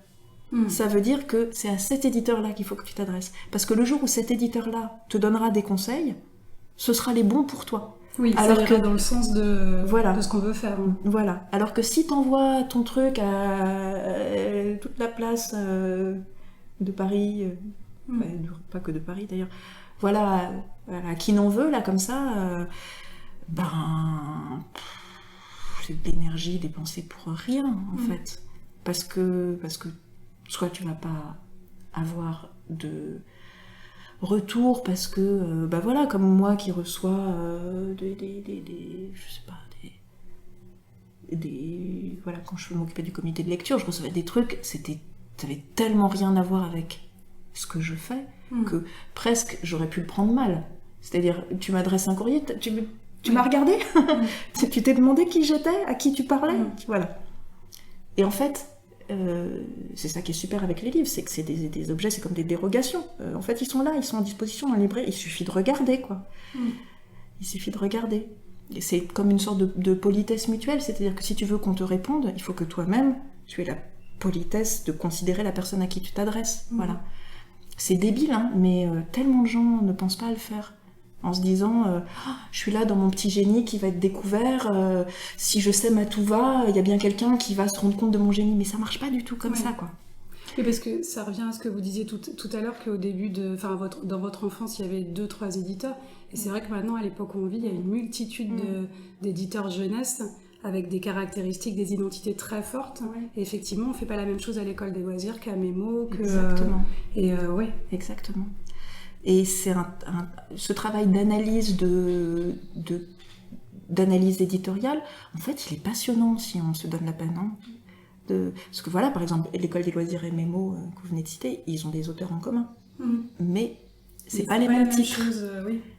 Ça veut dire que c'est à cet éditeur-là qu'il faut que tu t'adresses. Parce que le jour où cet éditeur-là te donnera des conseils, ce sera les bons pour toi. Oui, alors ça ira dans le sens de ce qu'on veut faire. Voilà. Alors que si t'envoies ton truc à toute la place de Paris, pas que de Paris d'ailleurs, voilà, qui n'en veut, là, comme ça, c'est de l'énergie dépensée pour rien, en fait. Parce que soit tu vas pas avoir de retour, parce que, voilà, comme moi qui reçois voilà, quand je m'occupais du comité de lecture, je recevais des trucs, ça avait tellement rien à voir avec ce que je fais, que presque j'aurais pu le prendre mal. C'est-à-dire, tu m'adresses un courrier, tu m'as regardé, tu t'es demandé qui j'étais, à qui tu parlais, voilà. Et en fait, c'est ça qui est super avec les livres, c'est que c'est des objets, c'est comme des dérogations. En fait, ils sont là, ils sont à disposition dans le livret, il suffit de regarder, quoi. Il suffit de regarder. Et c'est comme une sorte de politesse mutuelle, c'est-à-dire que si tu veux qu'on te réponde, il faut que toi-même, tu aies la politesse de considérer la personne à qui tu t'adresses. Voilà. C'est débile, hein, mais tellement de gens ne pensent pas à le faire. En se disant, je suis là dans mon petit génie qui va être découvert, si je sème à tout va, il y a bien quelqu'un qui va se rendre compte de mon génie. Mais ça marche pas du tout comme ça, quoi. Et parce que ça revient à ce que vous disiez tout à l'heure, qu'au début, dans votre enfance, il y avait 2-3 éditeurs. Et c'est vrai que maintenant, à l'époque où on vit, il y a une multitude d'éditeurs jeunesse avec des caractéristiques, des identités très fortes. Et effectivement, on ne fait pas la même chose à l'école des loisirs qu'à Mémo. Exactement. Exactement. Et c'est ce travail d'analyse d'analyse éditoriale, en fait, il est passionnant si on se donne la peine. Hein, parce que voilà, par exemple, l'école des loisirs et Mémo que vous venez de citer, ils ont des auteurs en commun. Mais c'est pas les mêmes titres.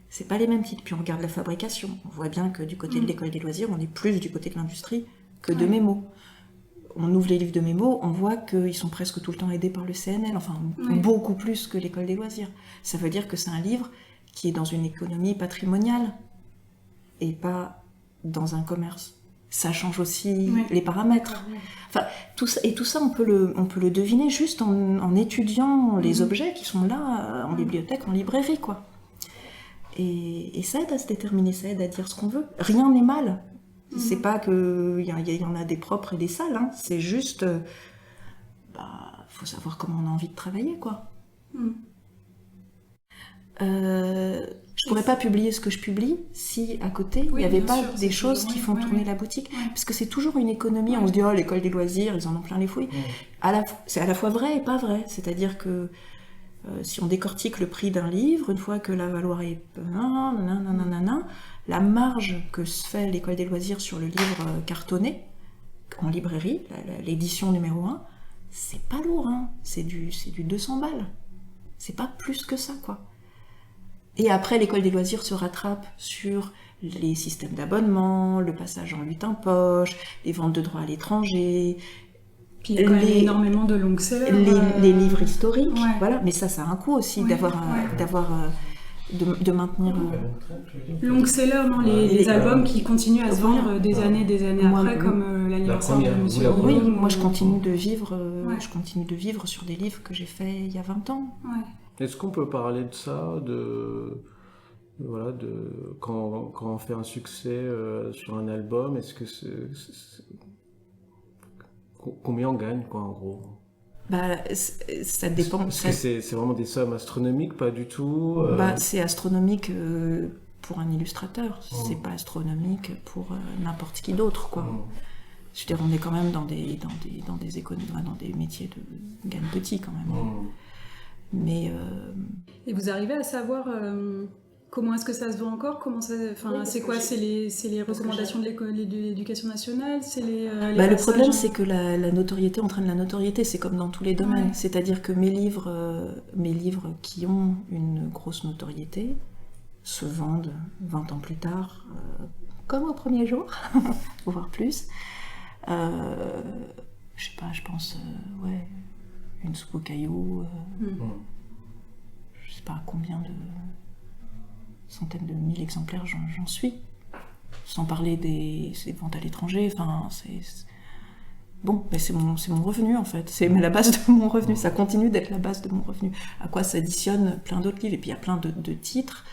C'est pas les mêmes titres. Puis on regarde la fabrication. On voit bien que du côté de l'école des loisirs, on est plus du côté de l'industrie que de Mémo. On ouvre les livres de Mémo, on voit qu'ils sont presque tout le temps aidés par le CNL, enfin beaucoup plus que l'école des loisirs. Ça veut dire que c'est un livre qui est dans une économie patrimoniale et pas dans un commerce. Ça change aussi les paramètres. Enfin, tout ça, on peut le deviner juste en étudiant les objets qui sont là en bibliothèque, en librairie, quoi. Et ça aide à se déterminer, ça aide à dire ce qu'on veut. Rien n'est mal. C'est pas qu'il y en a des propres et des sales, hein. C'est juste, faut savoir comment on a envie de travailler, quoi. Je pourrais pas publier ce que je publie si à côté il n'y avait pas des choses qui font tourner la boutique, parce que c'est toujours une économie. On se dit l'école des loisirs, ils en ont plein les fouilles. C'est à la fois vrai et pas vrai, c'est-à-dire que si on décortique le prix d'un livre, une fois que la valoir est la marge que se fait l'école des loisirs sur le livre cartonné en librairie, l'édition numéro 1, c'est pas lourd, hein. C'est du 200 balles. C'est pas plus que ça, quoi. Et après, l'école des loisirs se rattrape sur les systèmes d'abonnement, le passage en lutin poche, les ventes de droits à l'étranger. Puis il y a quand même énormément de longs-sellers. Les livres historiques, voilà. Mais ça a un coût aussi de maintenir... Long-seller, non, les albums qui continuent à se vendre des années après, comme l'anniversaire de Monsieur Roux. Oui, moi je continue de vivre sur des livres que j'ai faits il y a 20 ans. Est-ce qu'on peut parler de ça, quand on fait un succès sur un album, est-ce que combien on gagne, quoi, en gros? Ça dépend. Parce que c'est vraiment des sommes astronomiques, pas du tout. C'est astronomique pour un illustrateur. C'est pas astronomique pour n'importe qui d'autre, quoi. Je veux dire, on est quand même dans des économies, dans des métiers de gagne petit, quand même. Mais et vous arrivez à savoir Comment est-ce que ça se vend encore? C'est quoi? C'est les recommandations de l'éducation nationale? C'est les le passages problème, c'est que la notoriété entraîne la notoriété, c'est comme dans tous les domaines. Ouais. C'est-à-dire que mes livres qui ont une grosse notoriété se vendent 20 ans plus tard, comme au premier jour, voire plus. Je sais pas, je pense, une soupe aux cailloux, je sais pas combien de centaines de mille exemplaires j'en suis. Sans parler des ventes à l'étranger, enfin, bon, mais c'est mon revenu en fait, c'est la base de mon revenu, ça continue d'être la base de mon revenu. À quoi s'additionnent plein d'autres livres, et puis il y a plein de titres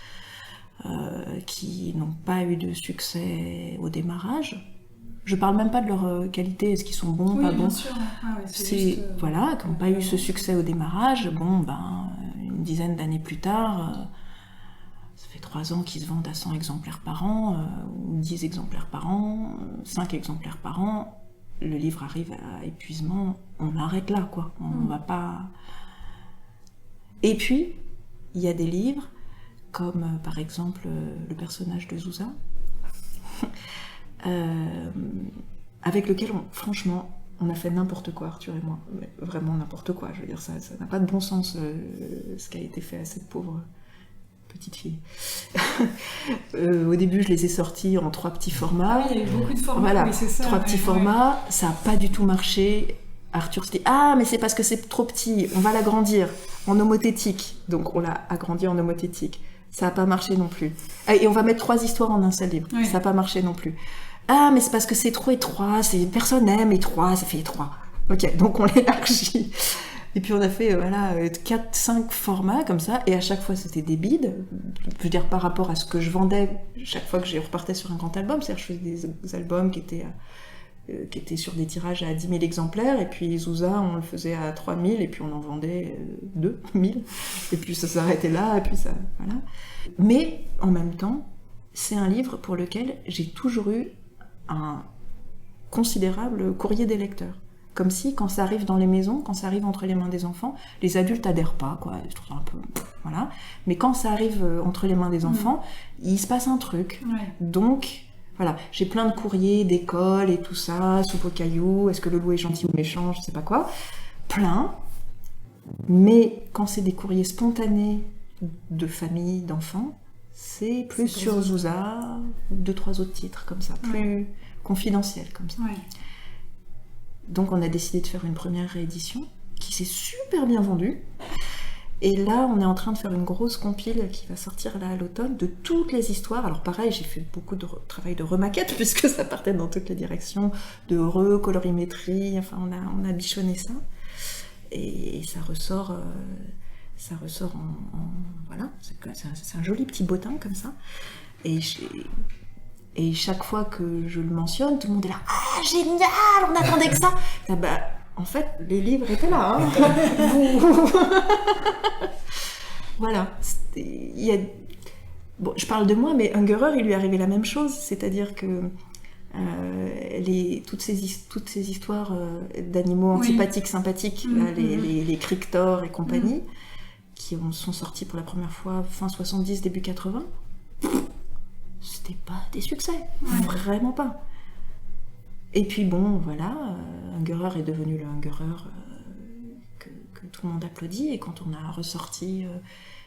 qui n'ont pas eu de succès au démarrage. Je parle même pas de leur qualité, est-ce qu'ils sont bons, pas bons. Sûr. Ah ouais, C'est juste, voilà, qui n'ont pas eu ce succès au démarrage. Bon, une dizaine d'années plus tard, ça fait 3 ans qu'ils se vendent à 100 exemplaires par an, ou 10 exemplaires par an, 5 exemplaires par an. Le livre arrive à épuisement, on l'arrête là, quoi. On va pas. Et puis, il y a des livres comme par exemple le personnage de Zouza. Avec lequel, franchement, on a fait n'importe quoi, Arthur et moi. Mais vraiment n'importe quoi, je veux dire, ça n'a pas de bon sens, ce qui a été fait à cette pauvre petite fille. Au début, je les ai sortis en 3 petits formats. Il y a eu beaucoup de formats, voilà, oui, c'est ça. 3 petits formats, ça n'a pas du tout marché. Arthur s'est dit, mais c'est parce que c'est trop petit, on va l'agrandir en homothétique. Donc on l'a agrandi en homothétique. Ça n'a pas marché non plus. Et on va mettre 3 histoires en un seul livre. Oui. Ça n'a pas marché non plus. Mais c'est parce que c'est trop étroit, personne n'aime étroit, ça fait étroit. Ok, donc on l'élargit. Et puis on a fait 4-5 formats comme ça, et à chaque fois c'était des bides. Je veux dire, par rapport à ce que je vendais, chaque fois que je repartais sur un grand album, c'est-à-dire que je faisais des albums qui étaient sur des tirages à 10 000 exemplaires, et puis Zouza, on le faisait à 3 000, et puis on en vendait 2 000, et puis ça s'arrêtait là, et puis ça, voilà. Mais, en même temps, c'est un livre pour lequel j'ai toujours eu un considérable courrier des lecteurs. Comme si, quand ça arrive dans les maisons, quand ça arrive entre les mains des enfants, les adultes adhèrent pas, quoi. Je trouve ça un peu... Voilà. Mais quand ça arrive entre les mains des enfants, il se passe un truc. Ouais. Donc... Voilà, j'ai plein de courriers d'école et tout ça, soupe aux cailloux, est-ce que le loup est gentil ou méchant, je sais pas quoi. Plein. Mais quand c'est des courriers spontanés de famille, d'enfants, c'est plus sur Zouza, 2-3 autres titres comme ça, plus confidentiels comme ça. Ouais. Donc on a décidé de faire une première réédition qui s'est super bien vendue. Et là, on est en train de faire une grosse compile qui va sortir là à l'automne de toutes les histoires. Alors pareil, j'ai fait beaucoup de travail de remaquette puisque ça partait dans toutes les directions, de colorimétrie, enfin on a bichonné ça. Et ça ressort en voilà, c'est un joli petit bottin comme ça. Et chaque fois que je le mentionne, tout le monde est là, ah génial, on attendait que ça. En fait, les livres étaient là. Hein. Voilà. Bon, je parle de moi, mais Ungerer, il lui est arrivé la même chose. C'est-à-dire que toutes ces histoires d'animaux antipathiques, sympathiques, là, les Crictor et compagnie, qui sont sortis pour la première fois fin 70, début 80, c'était pas des succès. Vraiment pas. Et puis bon, voilà, Ungerer est devenu le Ungerer que tout le monde applaudit, et quand on a ressorti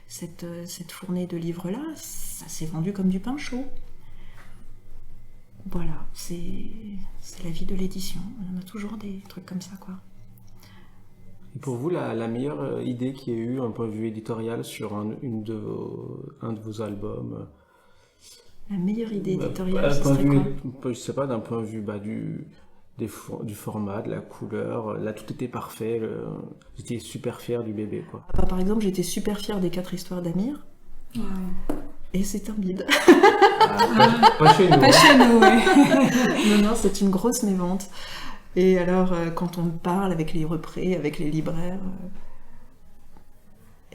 cette fournée de livres-là, ça s'est vendu comme du pain chaud. Voilà, c'est la vie de l'édition, on a toujours des trucs comme ça, quoi. Et pour vous, la meilleure idée qu'il y ait eu, un point de vue éditorial, sur un de vos albums? La meilleure idée éditoriale, ce serait quoi? Je sais pas, d'un point de vue du format, de la couleur, là tout était parfait, j'étais super fier du bébé, quoi. Par exemple, j'étais super fière des 4 histoires d'Amir, et c'est un bide. Pas chez nous. Pas chez nous, ouais. Non, c'est une grosse mévente. Et alors, quand on parle avec les représ, avec les libraires,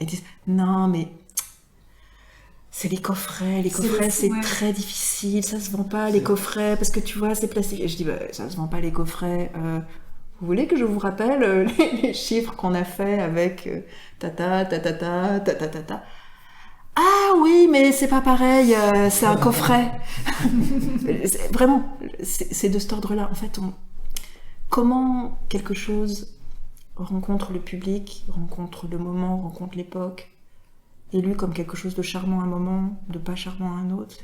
ils disent, non mais... C'est les coffrets c'est très difficile, ça se vend pas les coffrets, parce que tu vois, c'est plastique. Et je dis, ça se vend pas les coffrets. Vous voulez que je vous rappelle les chiffres qu'on a fait avec tata. Ah oui, mais c'est pas pareil, c'est un coffret. Vraiment, c'est de cet ordre-là. En fait, comment quelque chose rencontre le public, rencontre le moment, rencontre l'époque, est lu comme quelque chose de charmant à un moment, de pas charmant à un autre.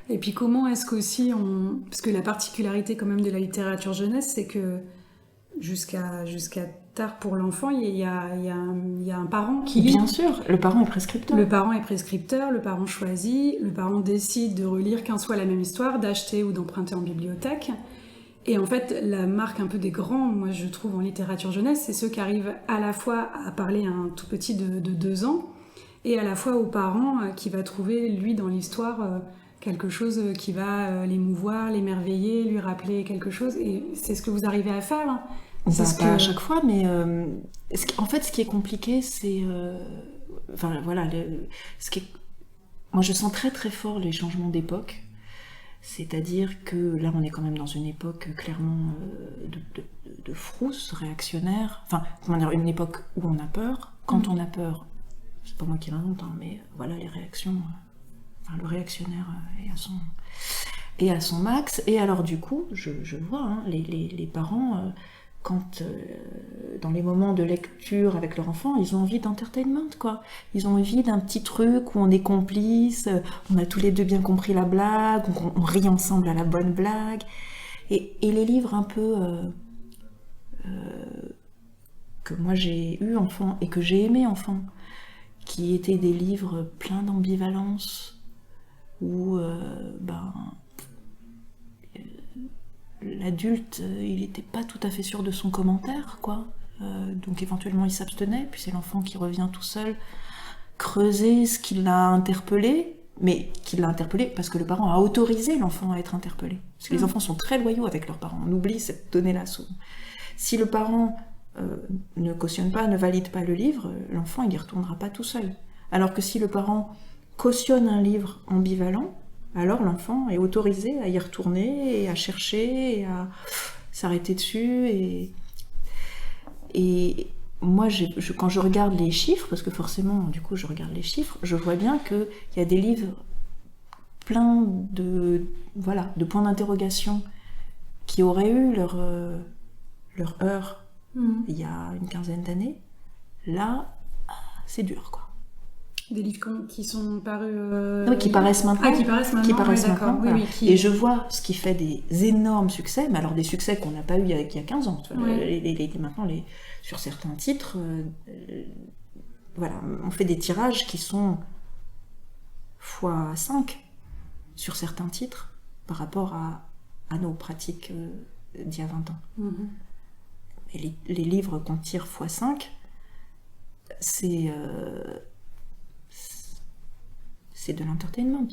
Et puis comment est-ce qu'aussi Parce que la particularité quand même de la littérature jeunesse, c'est que jusqu'à tard pour l'enfant, il y a un parent qui lit. Bien sûr, le parent est prescripteur. Le parent est prescripteur, le parent choisit, le parent décide de relire qu'un soit la même histoire, d'acheter ou d'emprunter en bibliothèque. Et en fait, la marque un peu des grands, moi je trouve en littérature jeunesse, c'est ceux qui arrivent à la fois à parler à un tout petit de 2 ans et à la fois aux parents qui va trouver, lui, dans l'histoire, quelque chose qui va l'émouvoir, l'émerveiller, lui rappeler quelque chose. Et c'est ce que vous arrivez à faire, hein. Pas à chaque fois, mais en fait, ce qui est compliqué, c'est... Enfin, voilà, moi je sens très très fort les changements d'époque. C'est-à-dire que là, on est quand même dans une époque clairement de frousse, réactionnaire. Enfin, comment dire, une époque où on a peur. Quand on a peur, c'est pas moi qui l'invente, hein, mais voilà, les réactions... Enfin, le réactionnaire est à son max. Et alors, du coup, je vois, hein, les parents, quand dans les moments de lecture avec leur enfant, ils ont envie d'entertainment, quoi. Ils ont envie d'un petit truc où on est complices, on a tous les deux bien compris la blague, on rit ensemble à la bonne blague. Et les livres un peu que moi j'ai eu enfant et que j'ai aimé enfant, qui étaient des livres pleins d'ambivalence, où l'adulte, il n'était pas tout à fait sûr de son commentaire, quoi. Donc éventuellement il s'abstenait, puis c'est l'enfant qui revient tout seul creuser ce qui l'a interpellé, mais qui l'a interpellé parce que le parent a autorisé l'enfant à être interpellé. Parce que les enfants sont très loyaux avec leurs parents, on oublie cette donnée-là souvent. Si le parent ne cautionne pas, ne valide pas le livre, l'enfant il n'y retournera pas tout seul. Alors que si le parent cautionne un livre ambivalent, alors l'enfant est autorisé à y retourner et à chercher et à s'arrêter dessus. Et moi, quand je regarde les chiffres, parce que forcément, du coup, je regarde les chiffres, je vois bien qu'il y a des livres pleins de points d'interrogation qui auraient eu leur heure il y a une quinzaine d'années. Là, c'est dur, quoi. Des livres qui sont parus... Oui, qui paraissent maintenant. Ah, qui paraissent maintenant, d'accord. Voilà. Oui, Et je vois ce qui fait des énormes succès, mais alors des succès qu'on n'a pas eu il y a 15 ans. Maintenant, sur certains titres, on fait des tirages qui sont x5 sur certains titres par rapport à nos pratiques d'il y a 20 ans. Et les livres qu'on tire x5, c'est de l'entertainment.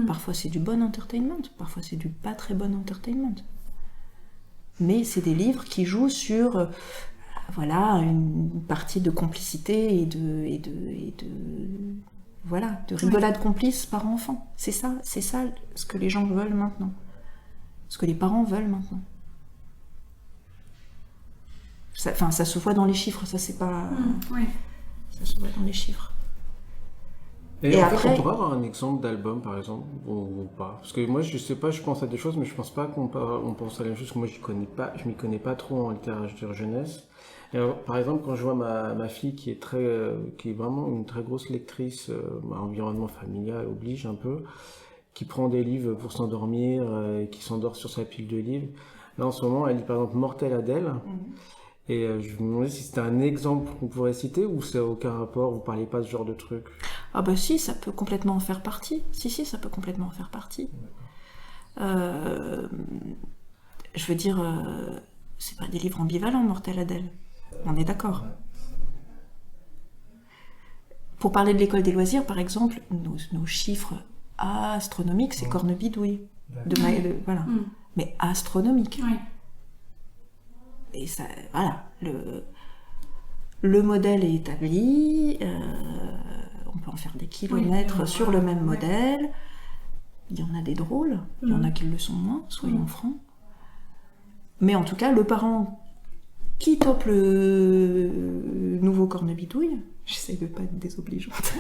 Parfois c'est du bon entertainment, parfois c'est du pas très bon entertainment. Mais c'est des livres qui jouent sur une partie de complicité et de rigolade complice par enfant. C'est ça ce que les gens veulent maintenant. Ce que les parents veulent maintenant. Ça se voit dans les chiffres, ça c'est pas... Ça se voit dans les chiffres. Et en fait, on pourrait avoir un exemple d'album, par exemple, ou pas. Parce que moi, je sais pas, je pense à des choses, mais je pense pas qu'on pense à la même chose, parce que moi, je m'y connais pas trop en littérature jeunesse. Et alors, par exemple, quand je vois ma fille qui est vraiment une très grosse lectrice, environnement familial oblige un peu, qui prend des livres pour s'endormir, et qui s'endort sur sa pile de livres. Là, en ce moment, elle lit par exemple Mortel Adèle. Et je me demandais si c'était un exemple qu'on pourrait citer ou ça n'a aucun rapport, vous parliez pas de ce genre de truc. Ah bah si, ça peut complètement en faire partie. Si, ça peut complètement en faire partie. Je veux dire, c'est pas des livres ambivalents, Mortel Adèle. On est d'accord. Pour parler de l'école des loisirs, par exemple, nos chiffres astronomiques, c'est Cornebidouille. Mais astronomique. Oui. Et ça, le modèle est établi, on peut en faire des kilomètres sur le même modèle. Il y en a des drôles, il y en a qui le sont moins, soyons francs. Mais en tout cas, le parent qui tope le nouveau cornebidouille. J'essaie de pas être désobligeante.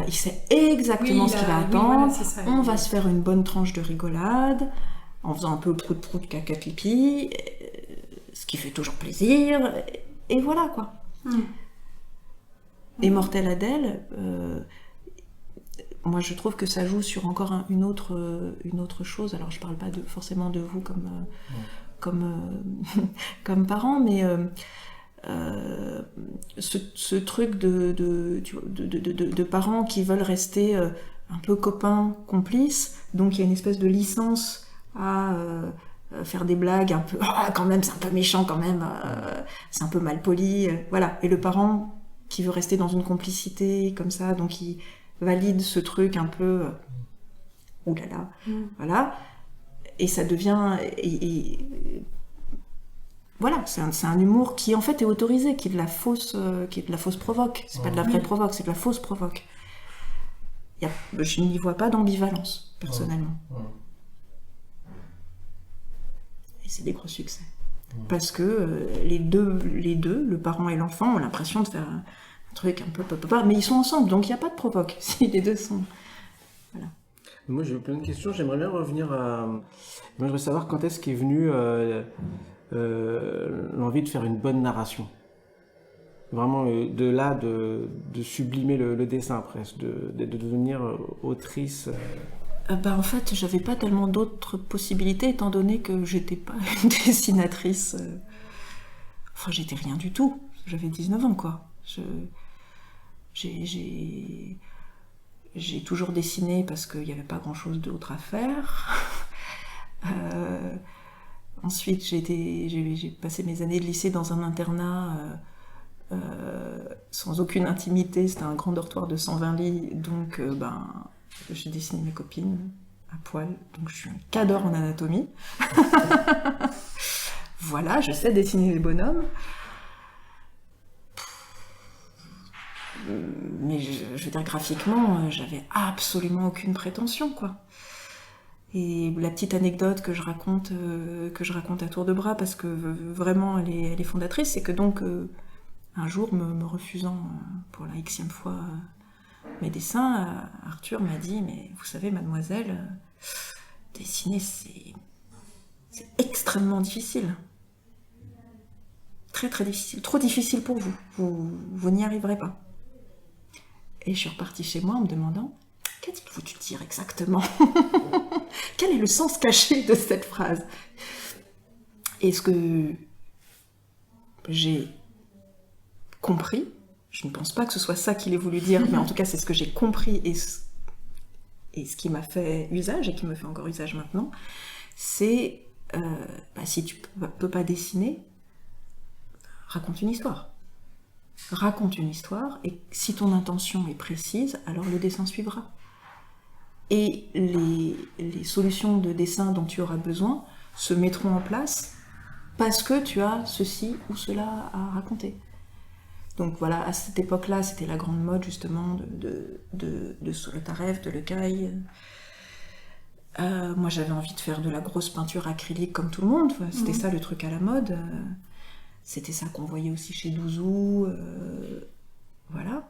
Il sait exactement ce qu'il va attendre. Voilà, c'est ça. On va se faire une bonne tranche de rigolade, en faisant un peu prout-prout, caca-pipi, ce qui fait toujours plaisir, et voilà quoi. Et Mortel Adèle, moi je trouve que ça joue sur encore une autre chose. Alors je parle pas forcément de vous comme parents, mais ce truc de parents qui veulent rester un peu copains, complices, donc il y a une espèce de licence à faire des blagues un peu quand même c'est un peu méchant quand même, c'est un peu mal poli, voilà. Et le parent qui veut rester dans une complicité comme ça, donc il valide ce truc un peu oulala, voilà, et ça devient voilà, c'est un humour qui en fait est autorisé, qui est de la fausse provoque. C'est pas de la vraie provoque, c'est de la fausse provoque. Je n'y vois pas d'ambivalence, personnellement. Et c'est des gros succès. Parce que les deux, le parent et l'enfant, ont l'impression de faire un truc un peu papa, mais ils sont ensemble, donc il n'y a pas de provoque, si les deux sont... Voilà. Moi j'ai plein de questions, j'aimerais bien revenir à... Moi je voudrais savoir quand est-ce qu'est venue l'envie de faire une bonne narration. Vraiment de sublimer le dessin presque, de devenir autrice. En fait, j'avais pas tellement d'autres possibilités, étant donné que j'étais pas une dessinatrice. Enfin, j'étais rien du tout. J'avais 19 ans, quoi. J'ai toujours dessiné parce qu'il n'y avait pas grand-chose d'autre à faire. Ensuite, j'ai passé mes années de lycée dans un internat sans aucune intimité. C'était un grand dortoir de 120 lits, donc j'ai dessiné mes copines à poil. Donc je suis un cadre en anatomie. Voilà, je sais dessiner les bonhommes. Mais je veux dire, graphiquement, j'avais absolument aucune prétention, quoi. Et la petite anecdote que je raconte à tour de bras, parce que vraiment elle est fondatrice, c'est que donc un jour, me refusant pour la xème fois mes dessins, Arthur m'a dit: mais vous savez, mademoiselle, dessiner c'est extrêmement difficile. Très très difficile, trop difficile pour vous. Vous n'y arriverez pas. Et je suis repartie chez moi en me demandant: qu'a-t-il voulu dire exactement? Quel est le sens caché de cette phrase? Et ce que j'ai compris, je ne pense pas que ce soit ça qu'il ait voulu dire, mais en tout cas c'est ce que j'ai compris et ce qui m'a fait usage et qui me fait encore usage maintenant, c'est si tu peux pas dessiner, raconte une histoire. Raconte une histoire, et si ton intention est précise, alors le dessin suivra. Et les solutions de dessin dont tu auras besoin se mettront en place parce que tu as ceci ou cela à raconter. Donc voilà, à cette époque-là, c'était la grande mode justement de Solotarev, de Le Caille. Moi j'avais envie de faire de la grosse peinture acrylique comme tout le monde, c'était ça le truc à la mode. C'était ça qu'on voyait aussi chez Douzou, voilà.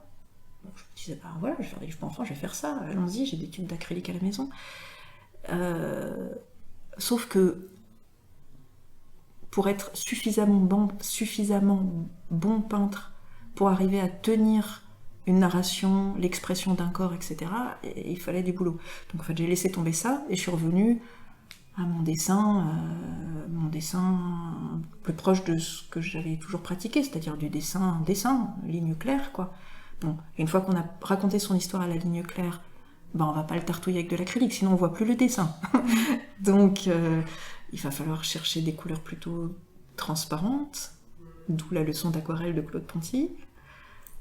Bon, je me disais, voilà, je vais faire des jupes enfants, je vais faire ça, allons-y, j'ai des tubes d'acrylique à la maison. Sauf que pour être suffisamment bon peintre, pour arriver à tenir une narration, l'expression d'un corps, etc., il fallait du boulot. Donc en fait, j'ai laissé tomber ça, et je suis revenue à mon dessin plus proche de ce que j'avais toujours pratiqué, c'est-à-dire du dessin, ligne claire, quoi. Bon, une fois qu'on a raconté son histoire à la ligne claire, on va pas le tartouiller avec de l'acrylique, sinon on voit plus le dessin. Donc, il va falloir chercher des couleurs plutôt transparentes, d'où la leçon d'aquarelle de Claude Ponty,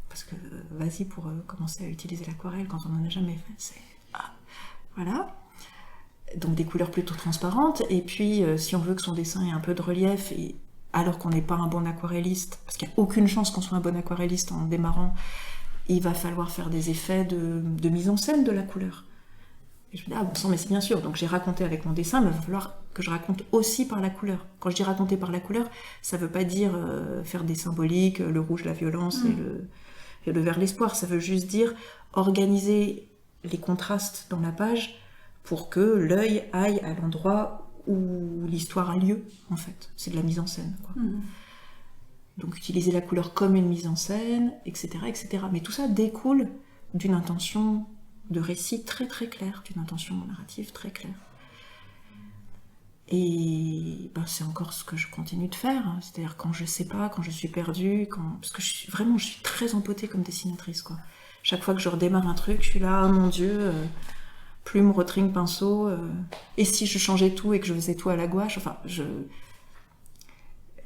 parce que vas-y pour commencer à utiliser l'aquarelle quand on n'en a jamais fait, c'est... voilà. Donc des couleurs plutôt transparentes, et puis si on veut que son dessin ait un peu de relief, et alors qu'on n'est pas un bon aquarelliste, parce qu'il n'y a aucune chance qu'on soit un bon aquarelliste en démarrant, il va falloir faire des effets de mise en scène de la couleur. Et je me dis, ah bon sang, mais c'est bien sûr. Donc j'ai raconté avec mon dessin, mais il va falloir que je raconte aussi par la couleur. Quand je dis raconter par la couleur, ça veut pas dire faire des symboliques, le rouge la violence et le vert l'espoir. Ça veut juste dire organiser les contrastes dans la page pour que l'œil aille à l'endroit où l'histoire a lieu, en fait. C'est de la mise en scène, quoi. Donc utiliser la couleur comme une mise en scène, etc., etc. Mais tout ça découle d'une intention de récit très très claire, d'une intention narrative très claire. Et ben, c'est encore ce que je continue de faire, hein. C'est-à-dire quand je sais pas, quand je suis perdue, parce que je suis très empotée comme dessinatrice, quoi. Chaque fois que je redémarre un truc, je suis là, oh mon Dieu, plume, retring, pinceau, et si je changeais tout et que je faisais tout à la gouache, enfin,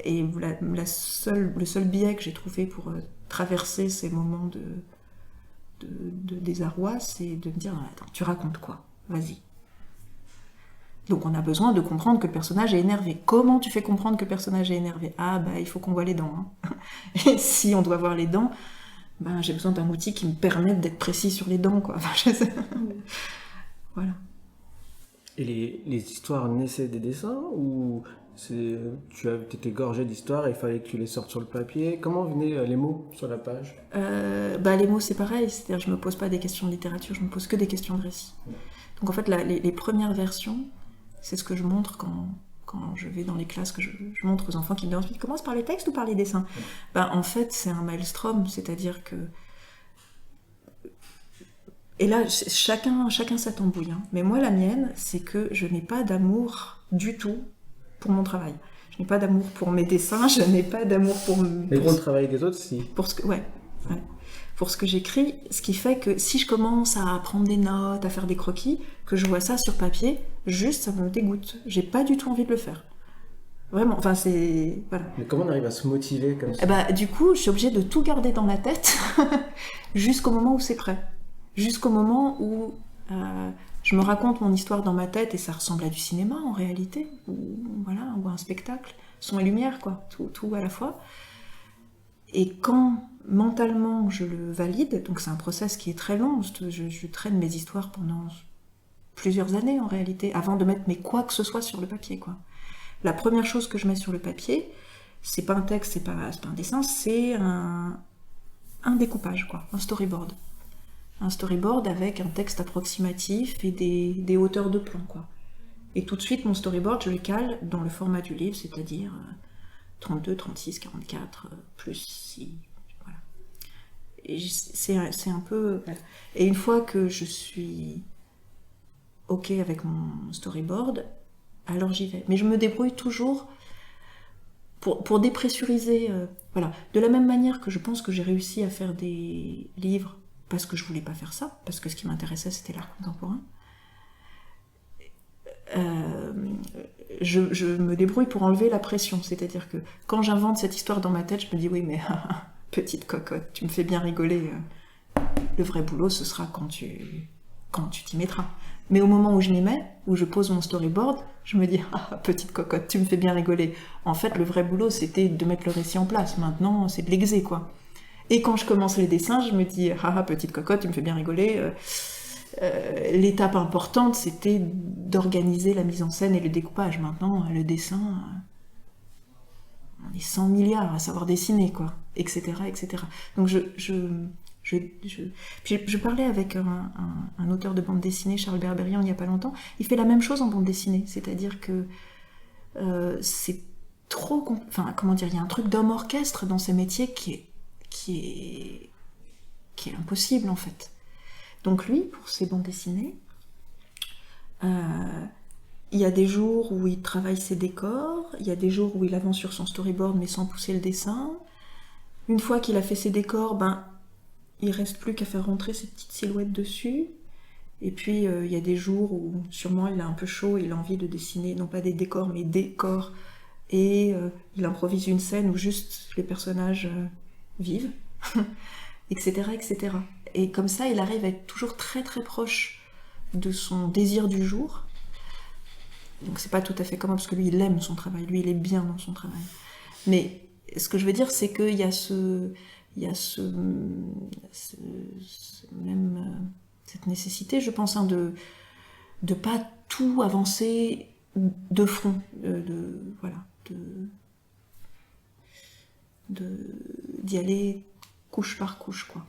Et le seul biais que j'ai trouvé pour traverser ces moments de désarroi, c'est de me dire, attends, tu racontes quoi ? Vas-y. Donc on a besoin de comprendre que le personnage est énervé. Comment tu fais comprendre que le personnage est énervé ? Ah bah il faut qu'on voit les dents. Hein. Et si on doit voir les dents, ben, j'ai besoin d'un outil qui me permette d'être précis sur les dents, quoi. Enfin, je sais. Voilà. Et les histoires naissaient des dessins ou tu étais gorgé d'histoires et il fallait que tu les sortes sur le papier? Comment venaient les mots sur la page? Les mots c'est pareil, c'est-à-dire je me pose pas des questions de littérature, je me pose que des questions de récit. Donc en fait les premières versions, c'est ce que je montre quand je vais dans les classes, que je montre aux enfants qui me disent ensuite commence par les textes ou par les dessins. En fait c'est un maelstrom, c'est-à-dire que et là, chacun sa tambouille. Hein. Mais moi, la mienne, c'est que je n'ai pas d'amour du tout pour mon travail. Je n'ai pas d'amour pour mes dessins, je n'ai pas d'amour pour... Mais pour le travail des autres, si. Pour ce que, ouais. Pour ce que j'écris, ce qui fait que si je commence à prendre des notes, à faire des croquis, que je vois ça sur papier, juste, ça me dégoûte. J'ai pas du tout envie de le faire. Vraiment, enfin c'est... Voilà. Mais comment on arrive à se motiver comme ça? Du coup, je suis obligée de tout garder dans la tête jusqu'au moment où c'est prêt. Jusqu'au moment où je me raconte mon histoire dans ma tête et ça ressemble à du cinéma en réalité, ou un spectacle, son et lumière, quoi, tout à la fois. Et quand mentalement je le valide, donc c'est un process qui est très long, je traîne mes histoires pendant plusieurs années en réalité, avant de mettre quoi que ce soit sur le papier, quoi. La première chose que je mets sur le papier, c'est pas un texte, c'est pas un dessin, c'est un découpage, quoi, un storyboard. Un storyboard avec un texte approximatif et des hauteurs de plan, quoi. Et tout de suite, mon storyboard, je le cale dans le format du livre, c'est-à-dire 32, 36, 44, plus 6, voilà. Et c'est un peu... Voilà. Et une fois que je suis OK avec mon storyboard, alors j'y vais. Mais je me débrouille toujours pour dépressuriser... voilà. De la même manière que je pense que j'ai réussi à faire des livres parce que je voulais pas faire ça, parce que ce qui m'intéressait c'était l'art contemporain. Je me débrouille pour enlever la pression, c'est-à-dire que quand j'invente cette histoire dans ma tête, je me dis oui mais petite cocotte, tu me fais bien rigoler, le vrai boulot ce sera quand tu t'y mettras. Mais au moment où je m'y mets, où je pose mon storyboard, je me dis petite cocotte, tu me fais bien rigoler. En fait le vrai boulot c'était de mettre le récit en place, maintenant c'est de l'exé, quoi. Et quand je commence les dessins, je me dis petite cocotte, tu me fais bien rigoler. L'étape importante, c'était d'organiser la mise en scène et le découpage. Maintenant, le dessin, on est 100 milliards à savoir dessiner, quoi, etc., etc. Donc je parlais avec un auteur de bande dessinée, Charles Berberian, il n'y a pas longtemps. Il fait la même chose en bande dessinée, c'est-à-dire que c'est trop... Enfin, comment dire, il y a un truc d'homme orchestre dans ces métiers qui est impossible en fait. Donc lui, pour ses bandes dessinées, il y a des jours où il travaille ses décors, il y a des jours où il avance sur son storyboard mais sans pousser le dessin. Une fois qu'il a fait ses décors, il reste plus qu'à faire rentrer ses petites silhouettes dessus. Et puis il y a des jours où sûrement il a un peu chaud, il a envie de dessiner non pas des décors mais des corps, et il improvise une scène où juste les personnages vivent, etc., etc. Et comme ça, il arrive à être toujours très très proche de son désir du jour. Donc c'est pas tout à fait comme parce que lui, il aime son travail, lui, il est bien dans son travail. Mais ce que je veux dire, c'est qu'il y a cette nécessité, je pense, de pas tout avancer de front, d'y aller couche par couche, quoi.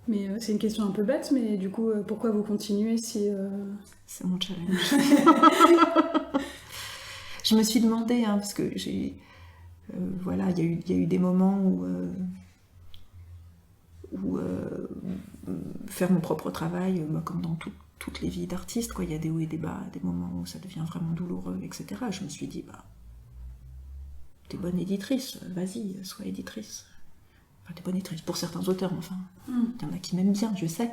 Mais c'est une question un peu bête, mais du coup, pourquoi vous continuez si... C'est mon challenge. Je me suis demandé, parce que j'ai... il y a eu des moments où faire mon propre travail, comme dans toutes les vies d'artistes, quoi, il y a des hauts et des bas, des moments où ça devient vraiment douloureux, etc. Je me suis dit, t'es bonne éditrice, vas-y, sois éditrice. Enfin, t'es bonne éditrice pour certains auteurs, enfin, il y en a qui m'aiment bien, je sais.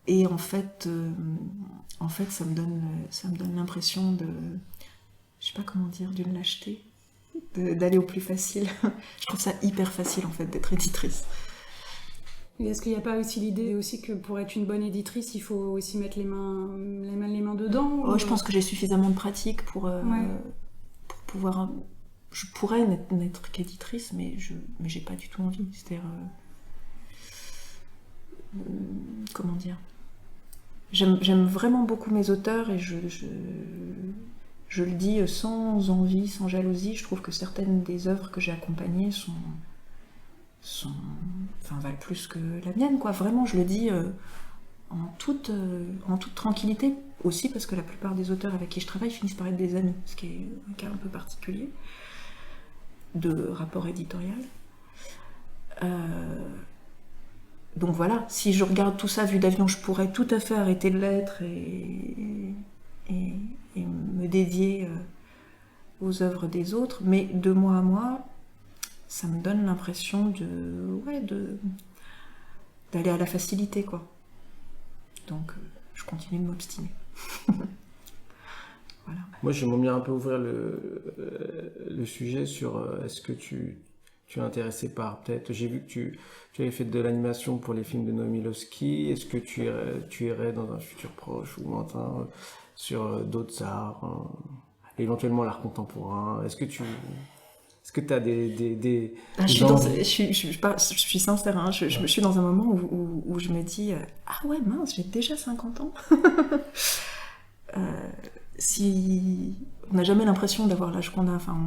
Et en fait, ça me donne l'impression de, je sais pas comment dire, d'une lâcheté, d'aller au plus facile. Je trouve ça hyper facile, en fait, d'être éditrice. Et est-ce qu'il n'y a pas aussi l'idée aussi que pour être une bonne éditrice, il faut aussi mettre les mains dedans Je pense que j'ai suffisamment de pratique pour pouvoir... Je pourrais n'être qu'éditrice, mais j'ai pas du tout envie. C'est-à-dire... comment dire, j'aime vraiment beaucoup mes auteurs et je le dis sans envie, sans jalousie. Je trouve que certaines des œuvres que j'ai accompagnées valent plus que la mienne, quoi. Vraiment, je le dis en toute tranquillité, aussi parce que la plupart des auteurs avec qui je travaille finissent par être des amis, ce qui est un cas un peu particulier de rapport éditorial. Donc voilà, si je regarde tout ça vue d'avion, je pourrais tout à fait arrêter de l'être et me dédier aux œuvres des autres, mais de moi à moi, ça me donne l'impression d'aller à la facilité, quoi. Donc je continue de m'obstiner. Voilà. Moi, j'aimerais bien un peu ouvrir le sujet sur est-ce que tu es intéressé par, peut-être, j'ai vu que tu avais fait de l'animation pour les films de Noémie Lvovsky. Est-ce que tu irais dans un futur proche ou lointain sur d'autres arts, éventuellement l'art contemporain? Est-ce que tu as des je suis sincère, hein, je suis dans un moment où je me dis ah ouais, mince, j'ai déjà 50 ans. Si on n'a jamais l'impression d'avoir l'âge qu'on a, enfin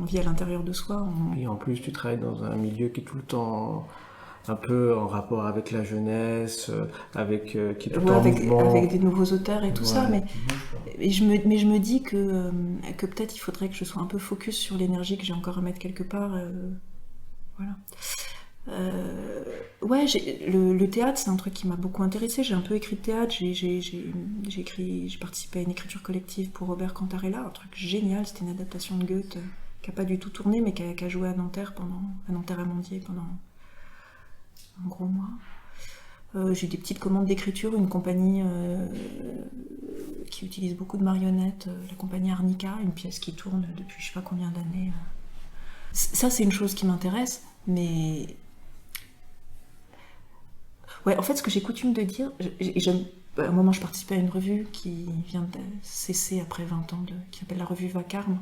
on vit à l'intérieur de soi. Et en plus tu travailles dans un milieu qui est tout le temps un peu en rapport avec la jeunesse, qui est tout le temps en mouvement. Avec des nouveaux auteurs et tout ça, mais je me dis que peut-être il faudrait que je sois un peu focus sur l'énergie que j'ai encore à mettre quelque part. Voilà. Le théâtre, c'est un truc qui m'a beaucoup intéressée. J'ai un peu écrit de théâtre, j'ai participé à une écriture collective pour Robert Cantarella, un truc génial. C'était une adaptation de Goethe qui n'a pas du tout tourné, mais qui a joué à Nanterre Amandier pendant un gros mois. J'ai des petites commandes d'écriture, une compagnie qui utilise beaucoup de marionnettes, la compagnie Arnica, une pièce qui tourne depuis je sais pas combien d'années. Ça, c'est une chose qui m'intéresse, mais... Ouais, en fait, ce que j'ai coutume de dire, à un moment, je participais à une revue qui vient de cesser après 20 ans, qui s'appelle la revue Vacarme,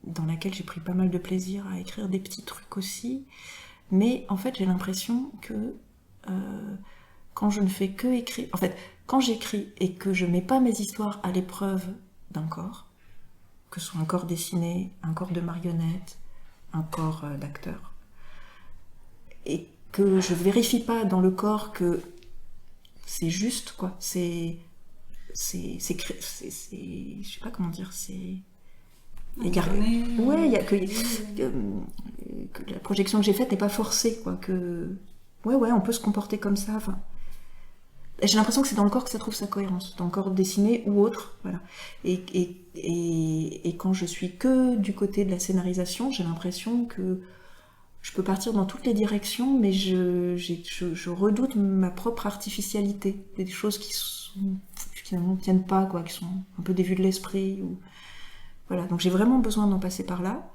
dans laquelle j'ai pris pas mal de plaisir à écrire des petits trucs aussi. Mais en fait, j'ai l'impression que quand je ne fais que écrire... En fait, quand j'écris et que je mets pas mes histoires à l'épreuve d'un corps, que ce soit un corps dessiné, un corps de marionnette, un corps d'acteur, et que je vérifie pas dans le corps que c'est juste, quoi. Je sais pas comment dire, c'est... que la projection que j'ai faite n'est pas forcée, quoi. Que on peut se comporter comme ça. Enfin, j'ai l'impression que c'est dans le corps que ça trouve sa cohérence, dans le corps dessiné ou autre, voilà. Et quand je suis que du côté de la scénarisation, j'ai l'impression que je peux partir dans toutes les directions, mais je redoute ma propre artificialité, des choses qui ne tiennent pas, quoi, qui sont un peu dévues de l'esprit. Voilà, donc j'ai vraiment besoin d'en passer par là.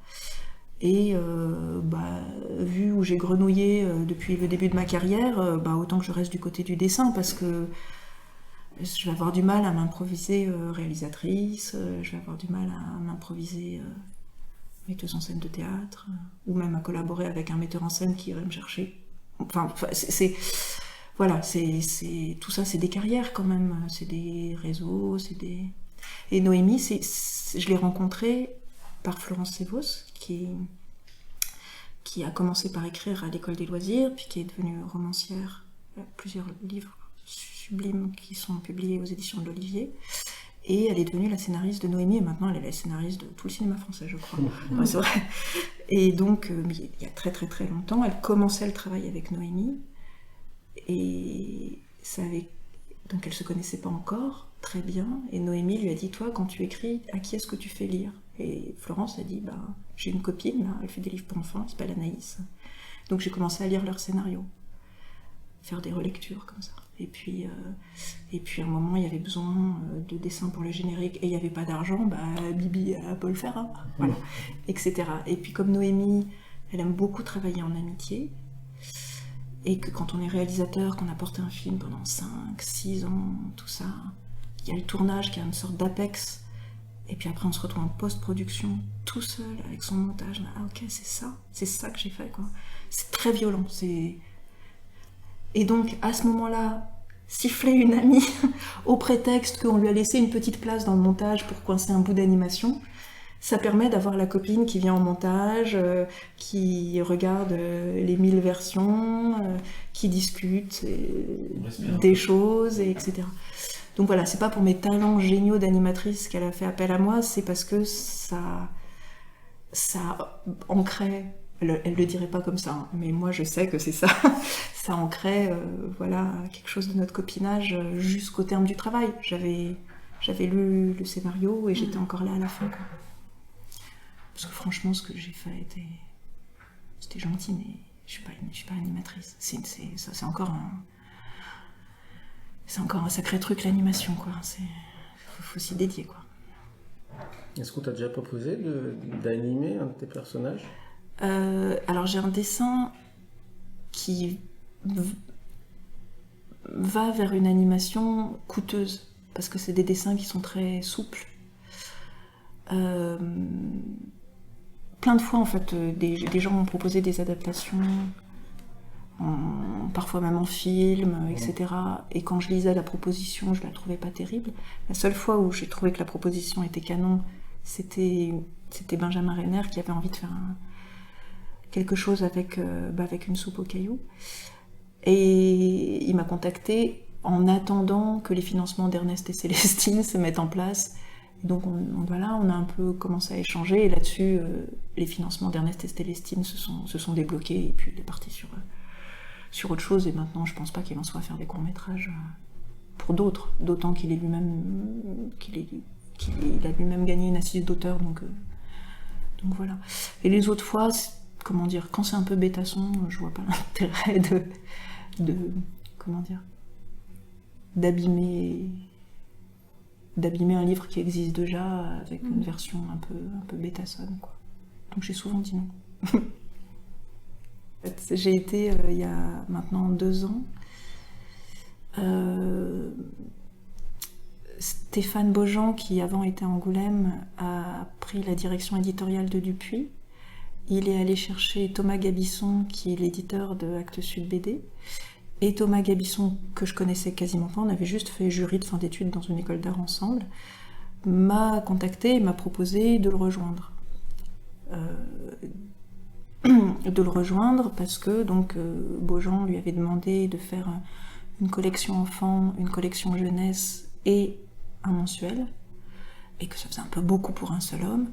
Et vu où j'ai grenouillé depuis le début de ma carrière, autant que je reste du côté du dessin, parce que je vais avoir du mal à m'improviser réalisatrice, je vais avoir du mal à m'improviser metteuse en scène de théâtre, ou même à collaborer avec un metteur en scène qui irait me chercher. Enfin, voilà, tout ça, c'est des carrières quand même, c'est des réseaux, c'est des... Et Noémie, je l'ai rencontrée par Florence Sévos, qui a commencé par écrire à l'École des loisirs, puis qui est devenue romancière. Il y a plusieurs livres sublimes qui sont publiés aux éditions de l'Olivier. Et elle est devenue la scénariste de Noémie, et maintenant elle est la scénariste de tout le cinéma français, je crois. Ouais, c'est vrai. Et donc, il y a très très très longtemps, elle commençait le travail avec Noémie, et donc elle se connaissait pas encore très bien, et Noémie lui a dit, toi, quand tu écris, à qui est-ce que tu fais lire? Et Florence a dit, j'ai une copine, là, elle fait des livres pour enfants, elle s'appelle Anaïs. Donc j'ai commencé à lire leurs scénarios, faire des relectures comme ça. Et puis à un moment, il y avait besoin de dessins pour le générique, et il n'y avait pas d'argent, Bibi peut le faire, hein, voilà, etc. Et puis comme Noémie, elle aime beaucoup travailler en amitié, et que quand on est réalisateur, qu'on a porté un film pendant 5, 6 ans, tout ça, il y a le tournage qui a une sorte d'apex, et puis après on se retrouve en post-production, tout seul, avec son montage, ok, c'est ça que j'ai fait, quoi. C'est très violent, Et donc, à ce moment-là, siffler une amie au prétexte qu'on lui a laissé une petite place dans le montage pour coincer un bout d'animation, ça permet d'avoir la copine qui vient en montage, qui regarde les 1000 versions, qui discute des choses, etc. Donc voilà, c'est pas pour mes talents géniaux d'animatrice qu'elle a fait appel à moi, c'est parce que ça ancrait... Elle le dirait pas comme ça, hein, mais moi je sais que c'est ça. Ça ancrait voilà, quelque chose de notre copinage jusqu'au terme du travail. J'avais lu le scénario et j'étais encore là à la fin, quoi. Parce que franchement, ce que j'ai fait c'était gentil, mais je suis pas animatrice. C'est encore un sacré truc, l'animation, quoi. Faut s'y dédier, quoi. Est-ce qu'on t'a déjà proposé d'animer un de tes personnages ? Alors j'ai un dessin qui va vers une animation coûteuse, parce que c'est des dessins qui sont très souples. Plein de fois en fait, des gens m'ont proposé des adaptations, parfois même en film, etc. Et quand je lisais la proposition, je la trouvais pas terrible. La seule fois où j'ai trouvé que la proposition était canon, c'était Benjamin Renner qui avait envie de faire quelque chose avec une soupe aux cailloux. Et il m'a contacté en attendant que les financements d'Ernest et Célestine se mettent en place. Et donc on a un peu commencé à échanger, et là-dessus, les financements d'Ernest et Célestine se sont débloqués, et puis il est parti sur autre chose, et maintenant je pense pas qu'il en soit à faire des courts-métrages pour d'autres, d'autant qu'il est lui-même il a lui-même gagné une assise d'auteur, donc voilà. Et les autres fois, comment dire, quand c'est un peu bêtasson, je vois pas l'intérêt d'abîmer un livre qui existe déjà avec une version un peu bêtassonne, quoi. Donc j'ai souvent dit non. J'ai été, il y a maintenant 2 ans, Stéphane Beaujean, qui avant était à Angoulême, a pris la direction éditoriale de Dupuis. Il est allé chercher Thomas Gabisson, qui est l'éditeur de Actes Sud BD. Et Thomas Gabisson, que je connaissais quasiment pas, on avait juste fait jury de fin d'études dans une école d'art ensemble, m'a contacté et m'a proposé de le rejoindre. Parce que donc Beaujean lui avait demandé de faire une collection enfants, une collection jeunesse et un mensuel, et que ça faisait un peu beaucoup pour un seul homme.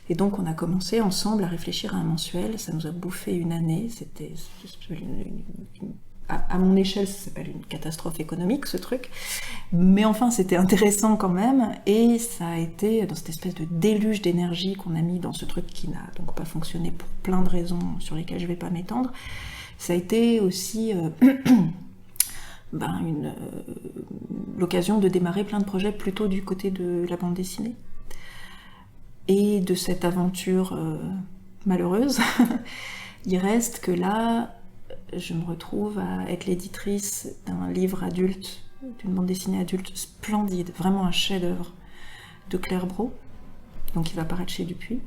Et donc on a commencé ensemble à réfléchir à un mensuel. Ça nous a bouffé une année. C'était à mon échelle, ça s'appelle une catastrophe économique, ce truc. Mais enfin, c'était intéressant quand même. Et ça a été dans cette espèce de déluge d'énergie qu'on a mis dans ce truc qui n'a donc pas fonctionné pour plein de raisons sur lesquelles je ne vais pas m'étendre. Ça a été aussi l'occasion de démarrer plein de projets plutôt du côté de la bande dessinée. Et de cette aventure malheureuse, il reste que là, je me retrouve à être l'éditrice d'un livre adulte, d'une bande dessinée adulte splendide, vraiment un chef-d'œuvre de Claire Brault, donc qui va paraître chez Dupuis.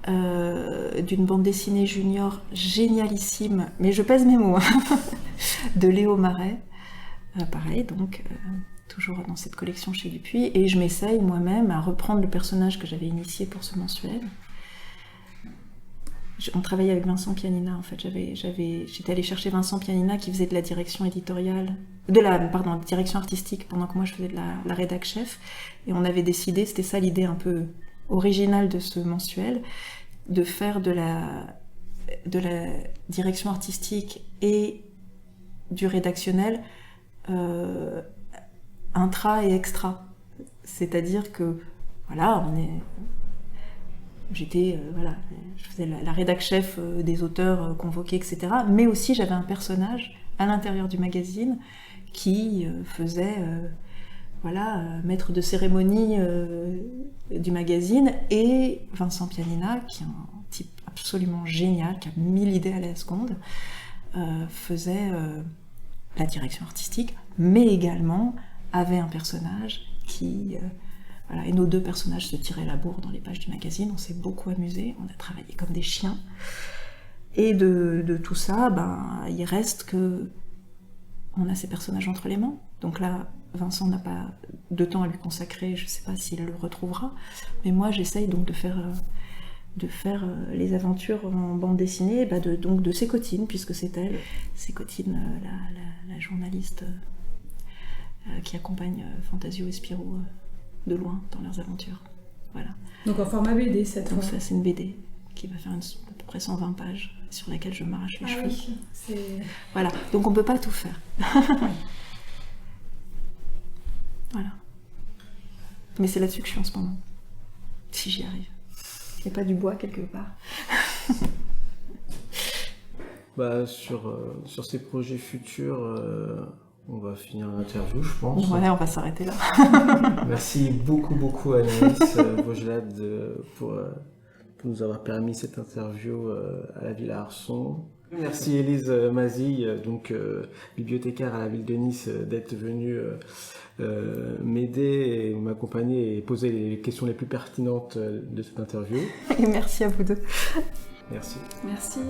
d'une bande dessinée junior génialissime, mais je pèse mes mots, hein, de Léo Marais. Pareil, donc toujours dans cette collection chez Dupuis, et je m'essaye moi-même à reprendre le personnage que j'avais initié pour ce mensuel. On travaillait avec Vincent Pianina, en fait. J'étais allée chercher Vincent Pianina qui faisait de la direction éditoriale, direction artistique, pendant que moi je faisais de la rédac chef, et on avait décidé, c'était ça l'idée un peu originale de ce mensuel, de faire de la direction artistique et du rédactionnel intra et extra. C'est-à-dire que, voilà, je faisais la rédac chef des auteurs convoqués, etc. Mais aussi, j'avais un personnage à l'intérieur du magazine qui faisait, maître de cérémonie du magazine, et Vincent Pianina, qui est un type absolument génial, qui a 1000 idées à la seconde, faisait la direction artistique, mais également avait un personnage qui... et nos deux personnages se tiraient la bourre dans les pages du magazine, on s'est beaucoup amusés, on a travaillé comme des chiens. Et de tout ça, il reste que on a ces personnages entre les mains. Donc là, Vincent n'a pas de temps à lui consacrer, je ne sais pas s'il le retrouvera, mais moi j'essaye donc de faire les aventures en bande dessinée de Sécotine, puisque c'est elle, Sécotine, la journaliste qui accompagne Fantasio et Spirou de loin dans leurs aventures. Voilà. Donc en format BD cette fois. Donc ça, c'est une BD qui va faire à peu près 120 pages, sur laquelle je m'arrache les cheveux. Oui, voilà, donc on ne peut pas tout faire. Voilà. Mais c'est là-dessus que je suis en ce moment. Si j'y arrive. Il n'y a pas du bois quelque part. Sur ces projets futurs, on va finir l'interview, je pense. Ouais, on va s'arrêter là. Merci beaucoup Anaïs Vaugelade pour nous avoir permis cette interview à la Villa Arson. Merci Élise Mazille, bibliothécaire à la ville de Nice, d'être venue m'aider et m'accompagner et poser les questions les plus pertinentes de cette interview. Et merci à vous deux. Merci. Merci.